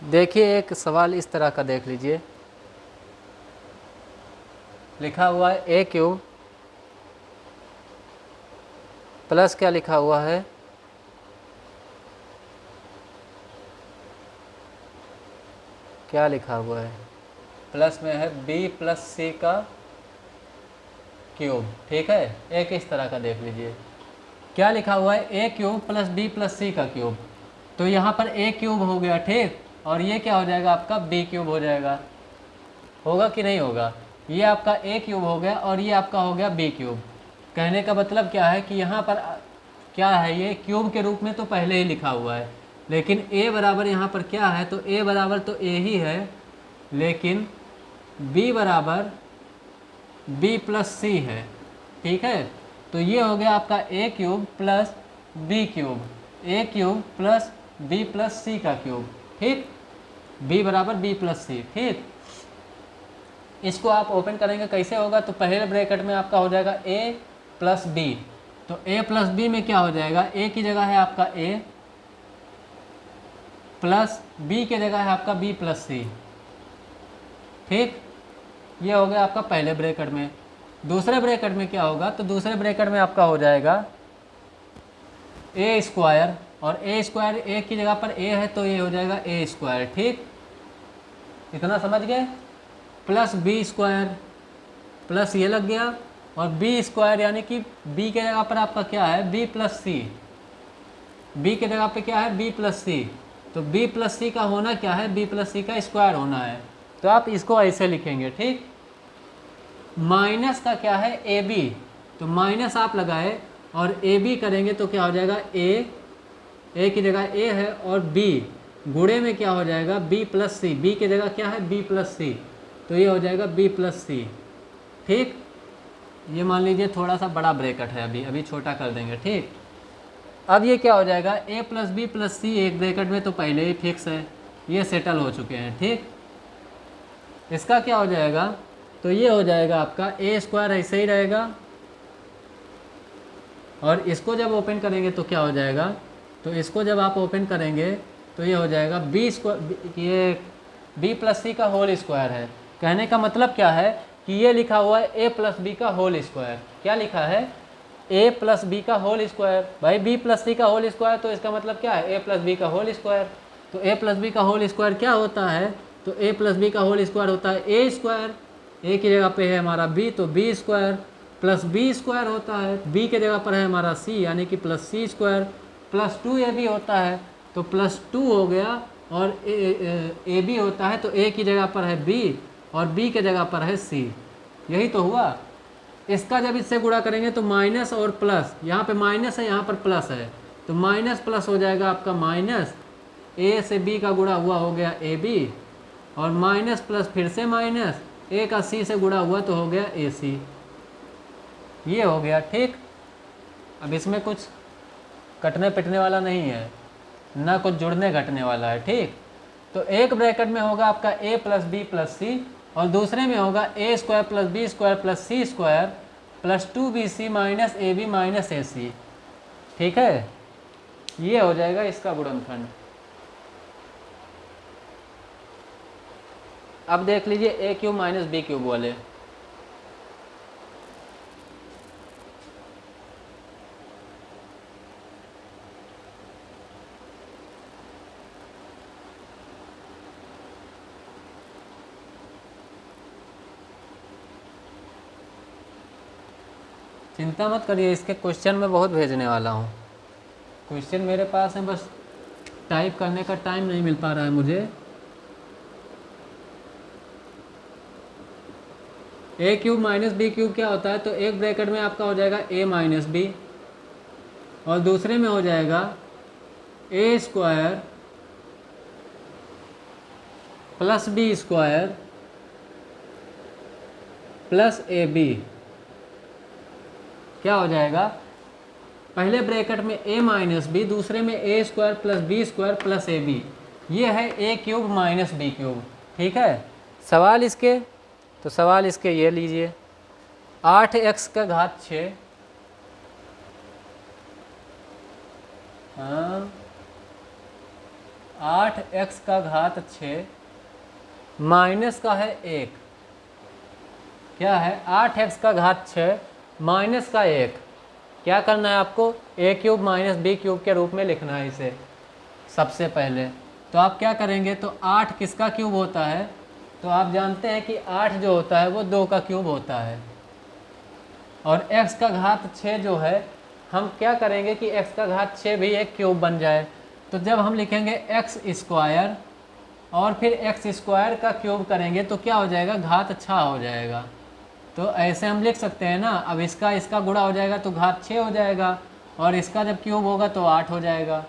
A: देखिए एक सवाल इस तरह का देख लीजिए, लिखा हुआ है ए क्यूब प्लस क्या लिखा हुआ है, क्या लिखा हुआ है, प्लस में है b प्लस सी का क्यूब। ठीक है, एक इस तरह का देख लीजिए, क्या लिखा हुआ है A cube plus B plus सी का क्यूब, तो यहाँ पर ए क्यूब हो गया। ठीक, और ये क्या हो जाएगा आपका बी क्यूब हो जाएगा, होगा कि नहीं होगा, ये आपका ए क्यूब हो गया और ये आपका हो गया बी क्यूब। कहने का मतलब क्या है कि यहाँ पर क्या है, ये क्यूब के रूप में तो पहले ही लिखा हुआ है, लेकिन ए बराबर यहाँ पर क्या है, तो ए बराबर तो ए ही है, लेकिन बी बराबर बी प्लस सी है। ठीक है, तो ये हो गया आपका ए क्यूब प्लस बी क्यूब, ए क्यूब प्लस बी प्लस सी का क्यूब। ठीक, b बराबर b प्लस सी। ठीक, इसको आप ओपन करेंगे कैसे होगा, तो पहले ब्रैकेट में आपका हो जाएगा a प्लस बी। तो a प्लस बी में क्या हो जाएगा, a की जगह है आपका a प्लस b की जगह है आपका b प्लस सी। ठीक, ये हो गया आपका पहले ब्रैकेट में। दूसरे ब्रैकेट में क्या होगा, तो दूसरे ब्रैकेट में आपका हो जाएगा a स्क्वायर, और a स्क्वायर a की जगह पर a है तो ये हो जाएगा a स्क्वायर। ठीक, इतना समझ गए, प्लस b स्क्वायर प्लस ये लग गया, और b स्क्वायर यानी कि b के जगह पर आपका क्या है b प्लस सी, b के जगह पे क्या है b प्लस सी। तो b प्लस सी का होना क्या है, b प्लस सी का स्क्वायर होना है, तो आप इसको ऐसे लिखेंगे। ठीक, माइनस का क्या है ए बी, तो माइनस आप लगाए और ए बी करेंगे तो क्या हो जाएगा ए की जगह ए है, और बी गुणे में क्या हो जाएगा बी प्लस सी, बी की जगह क्या है बी प्लस सी, तो ये हो जाएगा बी प्लस सी। ठीक, ये मान लीजिए थोड़ा सा बड़ा ब्रैकेट है, अभी छोटा कर देंगे। ठीक, अब ये क्या हो जाएगा ए प्लस बी प्लस सी, एक ब्रैकेट में तो पहले ही फिक्स है, ये सेटल हो चुके हैं। ठीक, इसका क्या हो जाएगा, तो ये हो जाएगा आपका ए स्क्वायर ऐसे ही रहेगा, और इसको जब ओपन करेंगे तो क्या हो जाएगा, तो इसको जब आप ओपन करेंगे तो ये हो जाएगा बी स्क्वायर, ये बी प्लस सी का होल स्क्वायर है। कहने का मतलब क्या है कि ये लिखा हुआ है ए प्लस बी का होल स्क्वायर, क्या लिखा है ए प्लस बी का होल स्क्वायर। भाई बी प्लस सी का होल स्क्वायर, तो इसका मतलब क्या है ए प्लस बी का होल स्क्वायर। तो ए प्लस बी का होल स्क्वायर क्या होता है, तो ए प्लस बी का होल स्क्वायर होता है ए स्क्वायर, ए की जगह पे है हमारा बी तो B square, plus B square होता है, बी के जगह पर है हमारा सी यानी कि plus C square, plus 2ab होता है तो प्लस 2 हो गया, और ए बी होता है तो ए की जगह पर है बी और बी के जगह पर है सी। यही तो हुआ। इसका जब इससे गुणा करेंगे तो माइनस और प्लस, यहाँ पे माइनस है यहाँ पर प्लस है, तो माइनस प्लस हो जाएगा आपका माइनस, ए से बी का गुणा हुआ हो गया ए बी, और माइनस प्लस फिर से माइनस, ए का सी से गुणा हुआ तो हो गया ए सी। ये हो गया। ठीक, अब इसमें कुछ कटने पिटने वाला नहीं है, ना कुछ जुड़ने घटने वाला है। ठीक, तो एक ब्रैकेट में होगा आपका A plus B plus C, और दूसरे में होगा A square plus B square plus C square plus 2bc minus A B minus A C. ठीक है, ये हो जाएगा इसका गुणनखंड। अब देख लीजिए ए क्यूब माइनस बी क्यूब वाले, चिंता मत करिए, इसके क्वेश्चन मैं बहुत भेजने वाला हूँ। क्वेश्चन मेरे पास है, बस टाइप करने का टाइम नहीं मिल पा रहा है मुझे। ए क्यूब माइनस बी क्यूब क्या होता है, तो एक ब्रैकेट में आपका हो जाएगा ए माइनस बी, और दूसरे में हो जाएगा A square plus B square plus A B. क्या हो जाएगा, पहले ब्रैकेट में ए माइनस बी, दूसरे में A square plus B square plus A B. ये है A cube minus B cube. ठीक है, सवाल इसके, तो सवाल इसके ये लीजिए, 8x का घात 6, हाँ 8x का घात 6 माइनस का है 1, क्या है 8x का घात 6 माइनस का 1। क्या करना है आपको, ए क्यूब माइनस बी क्यूब के रूप में लिखना है इसे सबसे पहले। तो आप क्या करेंगे, तो 8 किसका क्यूब होता है, तो आप जानते हैं कि 8 जो होता है वो 2 का क्यूब होता है, और x का घात 6 जो है, हम क्या करेंगे कि x का घात 6 भी एक क्यूब बन जाए। तो जब हम लिखेंगे x स्क्वायर और फिर x स्क्वायर का क्यूब करेंगे तो क्या हो जाएगा, घात 6 हो जाएगा। तो ऐसे हम लिख सकते हैं ना। अब इसका गुणा हो जाएगा तो घात 6 हो जाएगा, और इसका जब क्यूब होगा तो 8 हो जाएगा।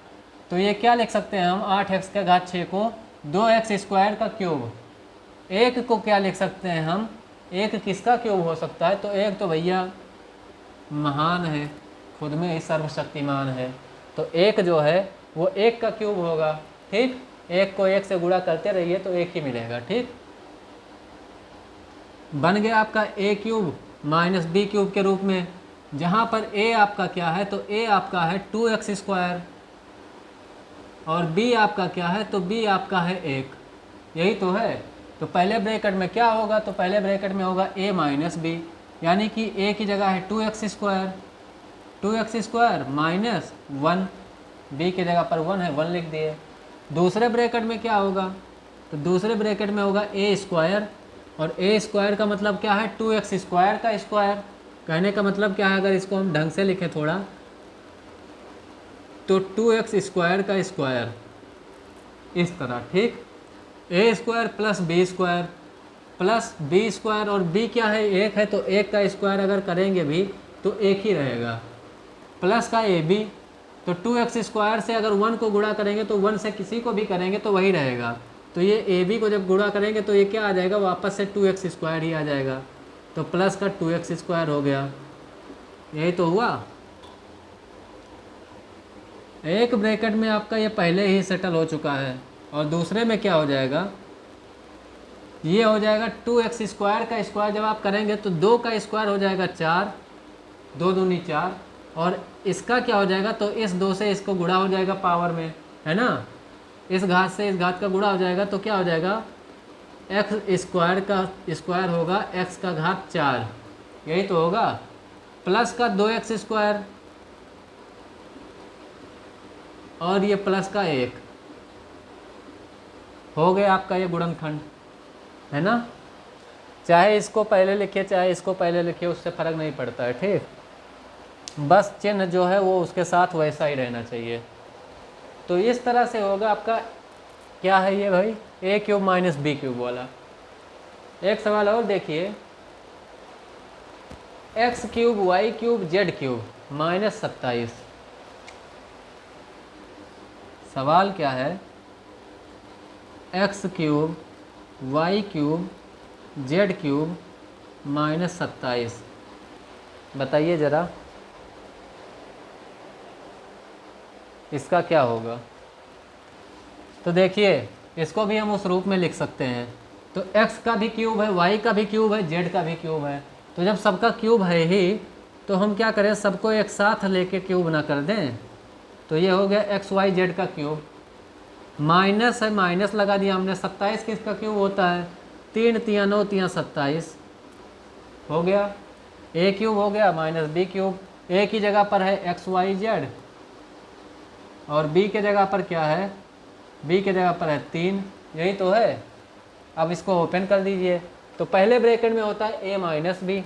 A: तो ये क्या लिख सकते हैं हम, 8x का घात 6 को 2x स्क्वायर का क्यूब। एक को क्या लिख सकते हैं हम, एक किसका क्यूब हो सकता है, तो एक तो भैया महान है, खुद में ही सर्वशक्तिमान है, तो एक जो है वो 1 का क्यूब होगा। ठीक, एक को एक से गुणा करते रहिए तो एक ही मिलेगा। ठीक, बन गया आपका ए क्यूब माइनस बी क्यूब के रूप में, जहाँ पर ए आपका क्या है, तो ए आपका है 2x² और बी आपका क्या है, तो बी आपका है 1, यही तो है। तो पहले ब्रैकेट में क्या होगा, तो पहले ब्रैकेट में होगा a माइनस बी, यानी कि a की जगह है 2x² 2x² माइनस 1, b की जगह पर 1 है, 1 लिख दिए। दूसरे ब्रैकेट में क्या होगा, तो दूसरे ब्रैकेट में होगा a², और a² का मतलब क्या है, 2x² का स्क्वायर। कहने का मतलब क्या है, अगर इसको हम ढंग से लिखें थोड़ा, तो 2x² का स्क्वायर इस तरह। ठीक, a² प्लस b² और b क्या है, 1 है, तो 1 का स्क्वायर अगर करेंगे भी तो 1 ही रहेगा, प्लस का ab, तो 2x² से अगर 1 को गुणा करेंगे तो 1 से किसी को भी करेंगे तो वही रहेगा। तो ये ab को जब गुणा करेंगे तो ये क्या आ जाएगा, वापस से 2x² ही आ जाएगा, तो प्लस का 2x² हो गया। यही तो हुआ। एक ब्रैकेट में आपका ये पहले ही सेटल हो चुका है, और दूसरे में क्या हो जाएगा, ये हो जाएगा 2x² का स्क्वायर। जब आप करेंगे तो 2 का स्क्वायर हो जाएगा 4, 2 दूनी 4, और इसका क्या हो जाएगा, तो इस 2 से इसको गुणा हो जाएगा पावर में, है ना, इस घात से इस घात का गुणा हो जाएगा, तो क्या हो जाएगा, x² का स्क्वायर होगा x का घात 4, यही तो होगा, प्लस का 2x² और ये प्लस का 1, हो गया आपका ये गुणनखंड, है ना। चाहे इसको पहले लिखिए चाहे इसको पहले लिखिए, उससे फ़र्क नहीं पड़ता है। ठीक, बस चिन्ह जो है वो उसके साथ वैसा ही रहना चाहिए। तो इस तरह से होगा आपका, क्या है ये भाई, a³ माइनस b³ वाला। एक सवाल और देखिए, x³ y³ z³ माइनस 27। सवाल क्या है, x³ y³ z³ माइनस 27, बताइए ज़रा इसका क्या होगा। तो देखिए इसको भी हम उस रूप में लिख सकते हैं, तो x का भी क्यूब है, y का भी क्यूब है, z का भी क्यूब है। तो जब सबका क्यूब है ही तो हम क्या करें, सबको एक साथ लेके क्यूब ना कर दें। तो ये हो गया xyz का क्यूब, माइनस है, माइनस लगा दिया हमने, 27 किसका क्यूब होता है, 3 तिया 9 तिया 27 हो गया। a³ हो गया माइनस b³, a की जगह पर है xyz और b के जगह पर क्या है, b के जगह पर है 3, यही तो है। अब इसको ओपन कर दीजिए, तो पहले ब्रैकेट में होता है a माइनस बी,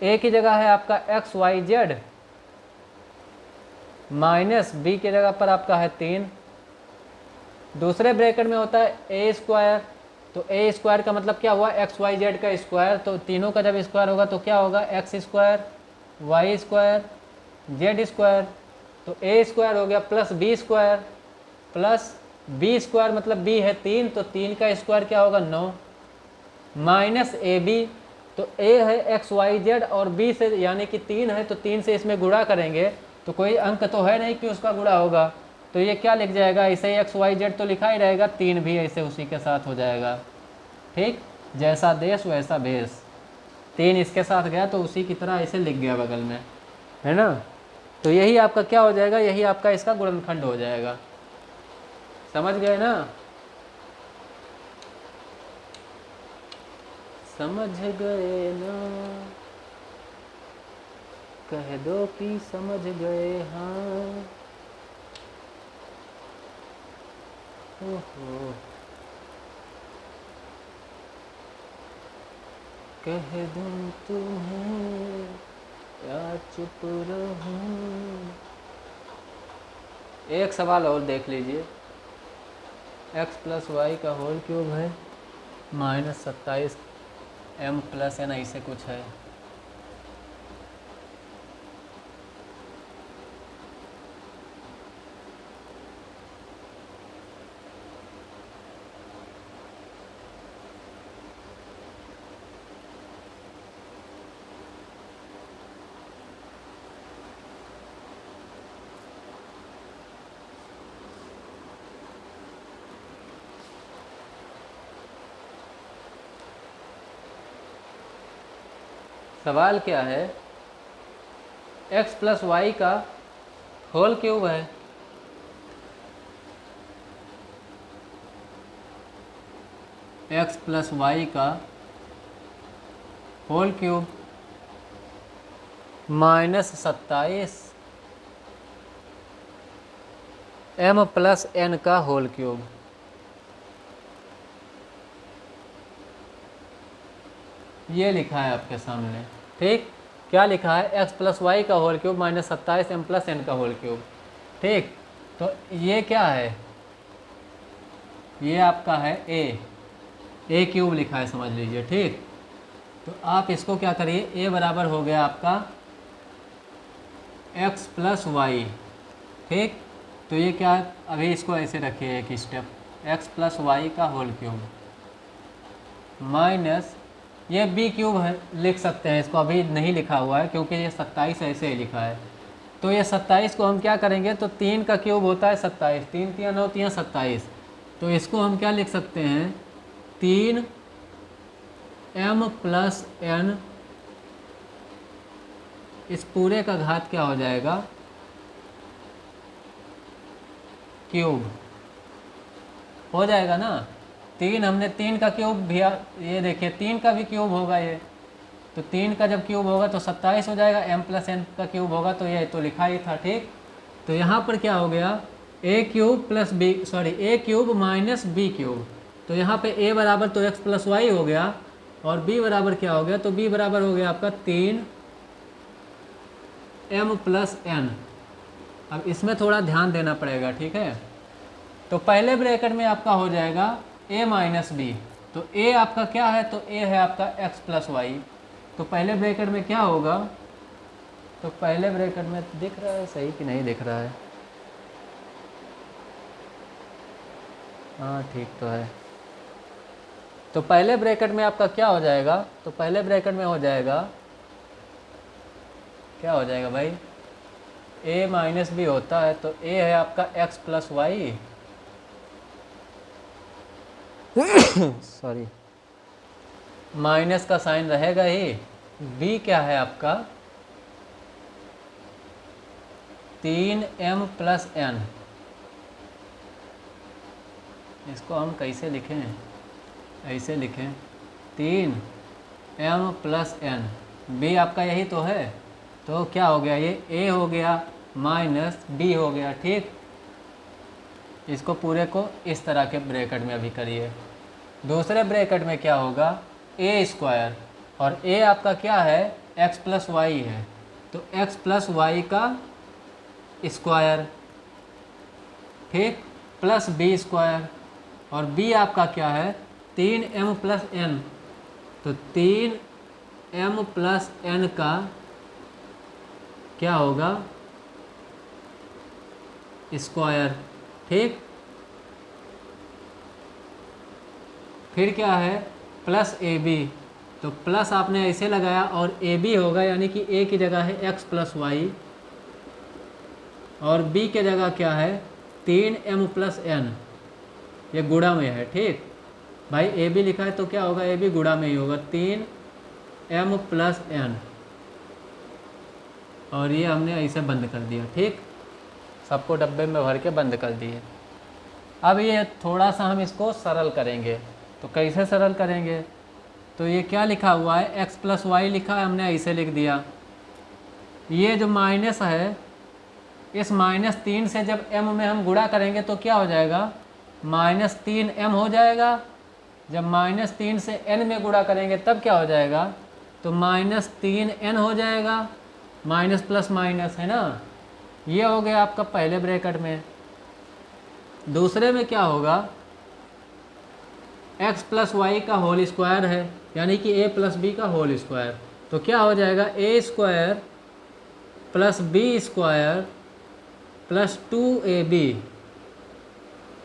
A: a की जगह है आपका xyz माइनस b की जगह पर आपका है 3। दूसरे ब्रैकेट में होता है a², तो a² का मतलब क्या हुआ, xyz का स्क्वायर, तो तीनों का जब स्क्वायर होगा तो क्या होगा, x² y² z², तो a² हो गया प्लस b² प्लस b² मतलब b है 3, तो 3 का स्क्वायर क्या होगा 9, माइनस ab, तो a है xyz और b से यानी कि 3 है, तो 3 से इसमें गुणा करेंगे तो कोई अंक तो है नहीं कि उसका गुणा होगा, तो ये क्या लिख जाएगा, ऐसे ही xyz तो लिखा ही रहेगा, 3 भी ऐसे उसी के साथ हो जाएगा। ठीक, जैसा देश वैसा भेष, 3 इसके साथ गया तो उसी की तरह ऐसे लिख गया बगल में, है ना। तो यही आपका क्या हो जाएगा, यही आपका इसका गुणनखंड हो जाएगा। समझ गए ना, समझ गए ना, कह दो कि समझ गए। हाँ, ओहो, कह दूं तुम्हें या चुप रहूं। एक सवाल और देख लीजिए, x प्लस वाई का होल क्यूब है माइनस 27 m प्लस n ऐसे कुछ है। सवाल क्या है, x प्लस वाई का होल क्यूब है। x प्लस वाई का whole cube -27 m plus n का होल क्यूब। ये लिखा है आपके सामने, ठीक। क्या लिखा है, x प्लस वाई का whole cube -27 m plus n का होल क्यूब, ठीक। तो ये क्या है, ये आपका है a क्यूब लिखा है, समझ लीजिए, ठीक। तो आप इसको क्या करिए, a बराबर हो गया आपका x प्लस वाई, ठीक। तो ये क्या, अभी इसको ऐसे रखिए एक स्टेप, x प्लस वाई का होल क्यूब माइनस ये b क्यूब है, लिख सकते हैं इसको, अभी नहीं लिखा हुआ है क्योंकि ये 27 ऐसे ही लिखा है। तो ये 27 को हम क्या करेंगे, तो 3 का क्यूब होता है 27, 3 3 9 3 27, तो इसको हम क्या लिख सकते हैं, 3m प्लस n, इस पूरे का घात क्या हो जाएगा, क्यूब हो जाएगा ना। 3 हमने 3 का क्यूब भी, ये देखिए 3 का भी क्यूब होगा ये, तो 3 का जब क्यूब होगा तो 27 हो जाएगा, m प्लस n का क्यूब होगा, तो ये तो लिखा ही था, ठीक। तो यहाँ पर क्या हो गया, a cube plus b, sorry a cube minus b cube. तो यहाँ पे a बराबर तो x प्लस वाई हो गया, और b बराबर क्या हो गया, तो b बराबर हो गया आपका 3m प्लस n। अब इसमें थोड़ा ध्यान देना पड़ेगा, ठीक है। तो पहले ब्रैकेट में आपका हो जाएगा a माइनस बी, तो a आपका क्या है, तो a है आपका x प्लस वाई। तो पहले ब्रैकेट में क्या होगा, तो पहले ब्रैकेट में दिख रहा है सही कि नहीं दिख रहा है, हाँ ठीक तो है। तो पहले ब्रैकेट में आपका क्या हो जाएगा, तो पहले ब्रैकेट में हो जाएगा, क्या हो जाएगा भाई, a माइनस बी होता है, तो a है आपका x plus Y, sorry minus का साइन रहेगा ही, b क्या है आपका 3m प्लस n। इसको हम कैसे लिखें, ऐसे लिखें 3m प्लस n, b आपका यही तो है, तो क्या हो गया, ये a हो गया माइनस b हो गया, ठीक। इसको पूरे को इस तरह के ब्रैकेट में अभी करिए। दूसरे ब्रैकेट में क्या होगा, a स्क्वायर, और a आपका क्या है, x प्लस वाई है, तो x प्लस वाई का स्क्वायर, ठीक, प्लस b स्क्वायर, और b आपका क्या है 3m प्लस n, तो 3m प्लस n का क्या होगा स्क्वायर, ठीक। फिर क्या है प्लस ए बी, तो प्लस आपने ऐसे लगाया और ए बी होगा, यानी कि ए की जगह है x प्लस वाई, और b के जगह क्या है 3m प्लस n, ये गुणा में है, ठीक भाई। ए बी लिखा है तो क्या होगा, ए बी गुणा में ही होगा 3m प्लस n, और ये हमने ऐसे बंद कर दिया, ठीक, सबको डब्बे में भर के बंद कर दिए। अब ये थोड़ा सा हम इसको सरल करेंगे, तो कैसे सरल करेंगे, तो ये क्या लिखा हुआ है, x प्लस वाई लिखा है, हमने ऐसे लिख दिया। ये जो माइनस है, इस -3 से जब m में हम गुणा करेंगे तो क्या हो जाएगा, -3m हो जाएगा। जब -3 से n में गुणा करेंगे तब क्या हो जाएगा, तो -3n हो जाएगा, माइनस प्लस माइनस है ना। ये हो गया आपका पहले ब्रैकेट में। दूसरे में क्या होगा, x प्लस वाई का होल स्क्वायर है, यानी कि a प्लस बी का होल स्क्वायर, तो क्या हो जाएगा a square plus B square plus 2ab,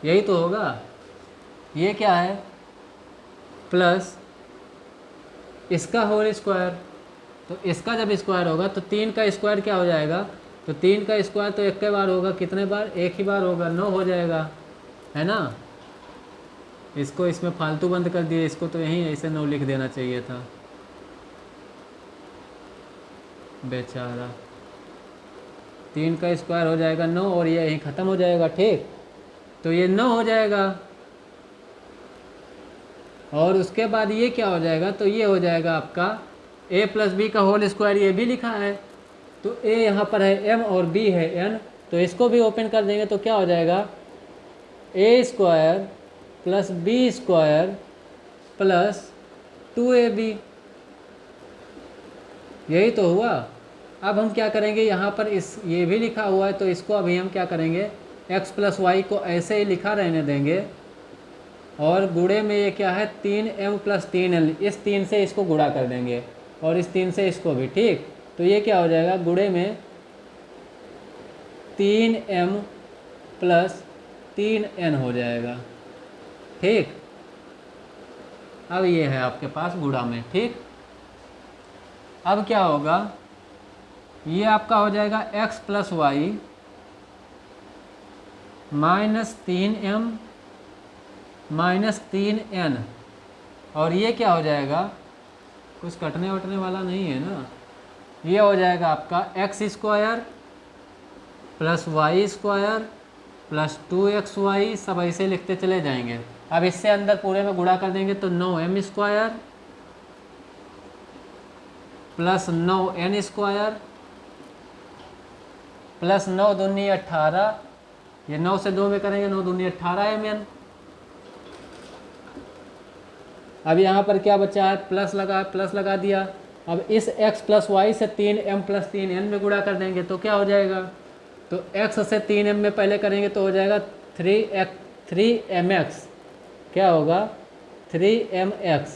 A: यही तो होगा। ये क्या है, प्लस इसका होल स्क्वायर, तो इसका जब स्क्वायर होगा तो 3 का स्क्वायर क्या हो जाएगा, तो 3 का स्क्वायर तो एक के बार होगा, कितने बार, एक ही बार होगा, 9 हो जाएगा, है ना। इसको इसमें फालतू बंद कर दिए, इसको तो यहीं ऐसे 9 लिख देना चाहिए था। बेचारा, 3 का स्क्वायर हो जाएगा 9 और ये यहीं ख़त्म हो जाएगा। ठीक, तो ये 9 हो जाएगा और उसके बाद ये क्या हो जाएगा, तो ये हो जाएगा आपका a प्लस बी का होल स्क्वायर, ये भी लिखा है तो a यहाँ पर है m और b है n, तो इसको भी ओपन कर देंगे तो क्या हो जाएगा a square plus B square plus 2ab, यही तो हुआ। अब हम क्या करेंगे, यहाँ पर इस ये भी लिखा हुआ है तो इसको अभी हम क्या करेंगे, x प्लस वाई को ऐसे ही लिखा रहने देंगे और गुणे में ये क्या है 3m प्लस 3n, इस 3 से इसको गुणा कर देंगे और इस 3 से इसको भी। ठीक, तो ये क्या हो जाएगा, गुणे में 3m प्लस 3n हो जाएगा। ठीक, अब ये है आपके पास गुणा में। ठीक, अब क्या होगा, ये आपका हो जाएगा x plus Y minus 3m minus 3n और ये क्या हो जाएगा, कुछ कटने वटने वाला नहीं है ना, ये हो जाएगा आपका x square plus Y square plus 2xy, सब ऐसे लिखते चले जाएंगे। अब इससे अंदर पूरे में गुणा कर देंगे तो 9m square plus 9n square plus 9 दूनी 18, ये 9 से 2 में करेंगे 9 दूनी 18mn। अब यहाँ पर क्या बचा है, प्लस लगा दिया। अब इस x प्लस वाई से 3m प्लस 3n में गुणा कर देंगे तो क्या हो जाएगा, तो x से 3m में पहले करेंगे तो हो जाएगा 3mx, क्या होगा 3mx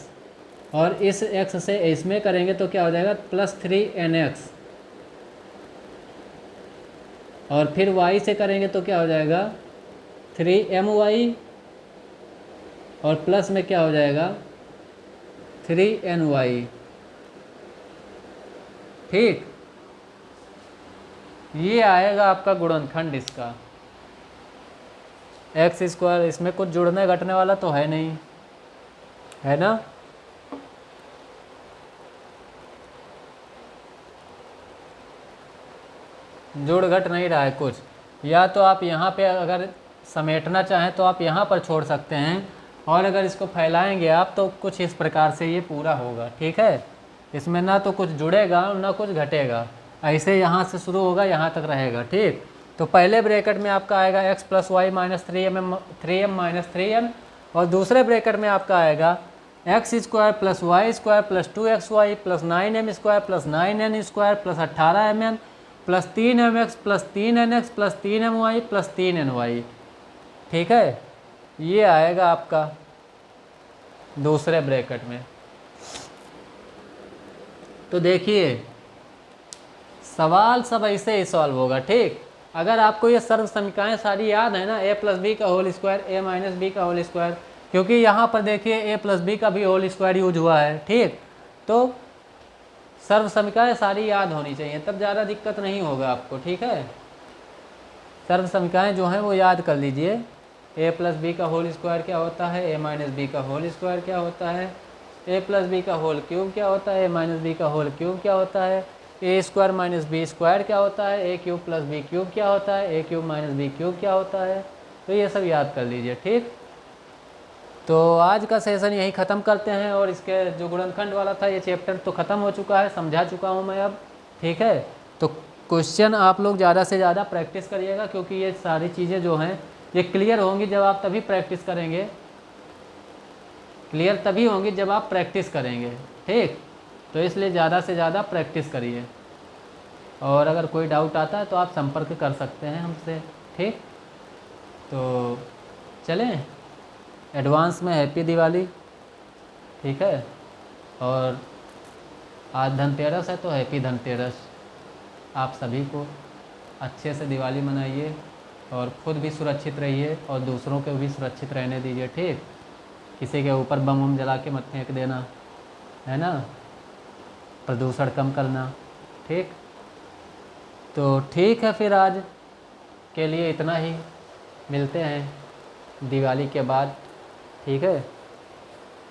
A: और इस x से इसमें करेंगे तो क्या हो जाएगा प्लस 3nx और फिर y से करेंगे तो क्या हो जाएगा 3my और प्लस में क्या हो जाएगा 3ny। ठीक, ये आएगा आपका गुणनखंड इसका एक्स स्क्वायर, इसमें कुछ जुड़ने घटने वाला तो है नहीं, है ना। जुड़ घट नहीं रहा है कुछ, या तो आप यहाँ पे अगर समेटना चाहें तो आप यहाँ पर छोड़ सकते हैं और अगर इसको फैलाएंगे आप तो कुछ इस प्रकार से ये पूरा होगा। ठीक है, इसमें ना तो कुछ जुड़ेगा ना कुछ घटेगा, ऐसे यहाँ से शुरू होगा यहाँ तक रहेगा। ठीक, तो पहले ब्रैकेट में आपका आएगा x plus Y minus 3m minus 3n और दूसरे ब्रैकेट में आपका आएगा X square plus Y square plus 2xy plus 9m square plus 9n square plus 18mn plus 3mx plus 3nx plus 3my plus 3ny। ठीक है, ये आएगा आपका दूसरे ब्रैकेट में। तो देखिए सवाल सब ऐसे ही सॉल्व होगा। ठीक, अगर आपको ये सर्व समीकरणें सारी याद है ना, a प्लस बी का whole square a minus B का होल स्क्वायर, क्योंकि यहाँ पर देखिए a प्लस बी का भी होल स्क्वायर यूज हुआ है। ठीक, तो सर्व समीकरणें सारी याद होनी चाहिए, तब ज़्यादा दिक्कत नहीं होगा आपको। ठीक है, सर्व समीकरणें जो हैं वो याद कर लीजिए। a प्लस बी का होल स्क्वायर क्या होता है, a माइनस बी का होल स्क्वायर क्या होता है, a प्लस बी का होल क्यूब क्या होता है, a माइनस बी का होल क्यूब क्या होता है, A square minus B square क्या होता है, A cube plus B cube क्या होता है, A cube minus B cube क्या होता है। तो ये सब याद कर लीजिए। ठीक, तो आज का सेशन यही ख़त्म करते हैं और इसके जो गुणनखंड वाला था ये चैप्टर तो ख़त्म हो चुका है, समझा चुका हूँ मैं अब। ठीक है, तो क्वेश्चन आप लोग ज़्यादा से ज़्यादा प्रैक्टिस करिएगा, क्योंकि ये सारी चीज़ें जो हैं ये क्लियर होंगी जब आप तभी प्रैक्टिस करेंगे, क्लियर तभी होंगी जब आप प्रैक्टिस करेंगे। ठीक, तो इसलिए ज़्यादा से ज़्यादा प्रैक्टिस करिए और अगर कोई डाउट आता है तो आप संपर्क कर सकते हैं हमसे। ठीक, तो चलें, एडवांस में हैप्पी दिवाली। ठीक है, और आज धनतेरस है तो हैप्पी धनतेरस। आप सभी को अच्छे से दिवाली मनाइए और ख़ुद भी सुरक्षित रहिए और दूसरों को भी सुरक्षित रहने दीजिए। ठीक, किसी के ऊपर बम वम जला के मत फेंक देना, है ना, प्रदूषण कम करना। ठीक, तो ठीक है, फिर आज के लिए इतना ही, मिलते हैं दिवाली के बाद। ठीक है,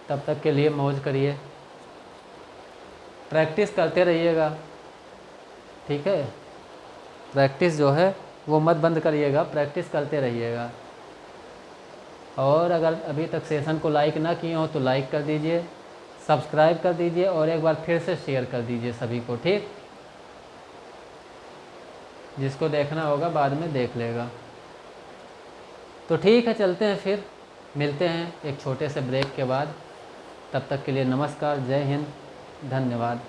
A: तब तक के लिए मौज करिए, प्रैक्टिस करते रहिएगा। ठीक है। प्रैक्टिस जो है वो मत बंद करिएगा, प्रैक्टिस करते रहिएगा। और अगर अभी तक सेशन को लाइक ना किए हो तो लाइक कर दीजिए, सब्सक्राइब कर दीजिए और एक बार फिर से शेयर कर दीजिए सभी को, ठीक। जिसको देखना होगा बाद में देख लेगा। तो ठीक है, चलते हैं फिर, मिलते हैं एक छोटे से ब्रेक के बाद। तब तक के लिए नमस्कार, जय हिंद, धन्यवाद।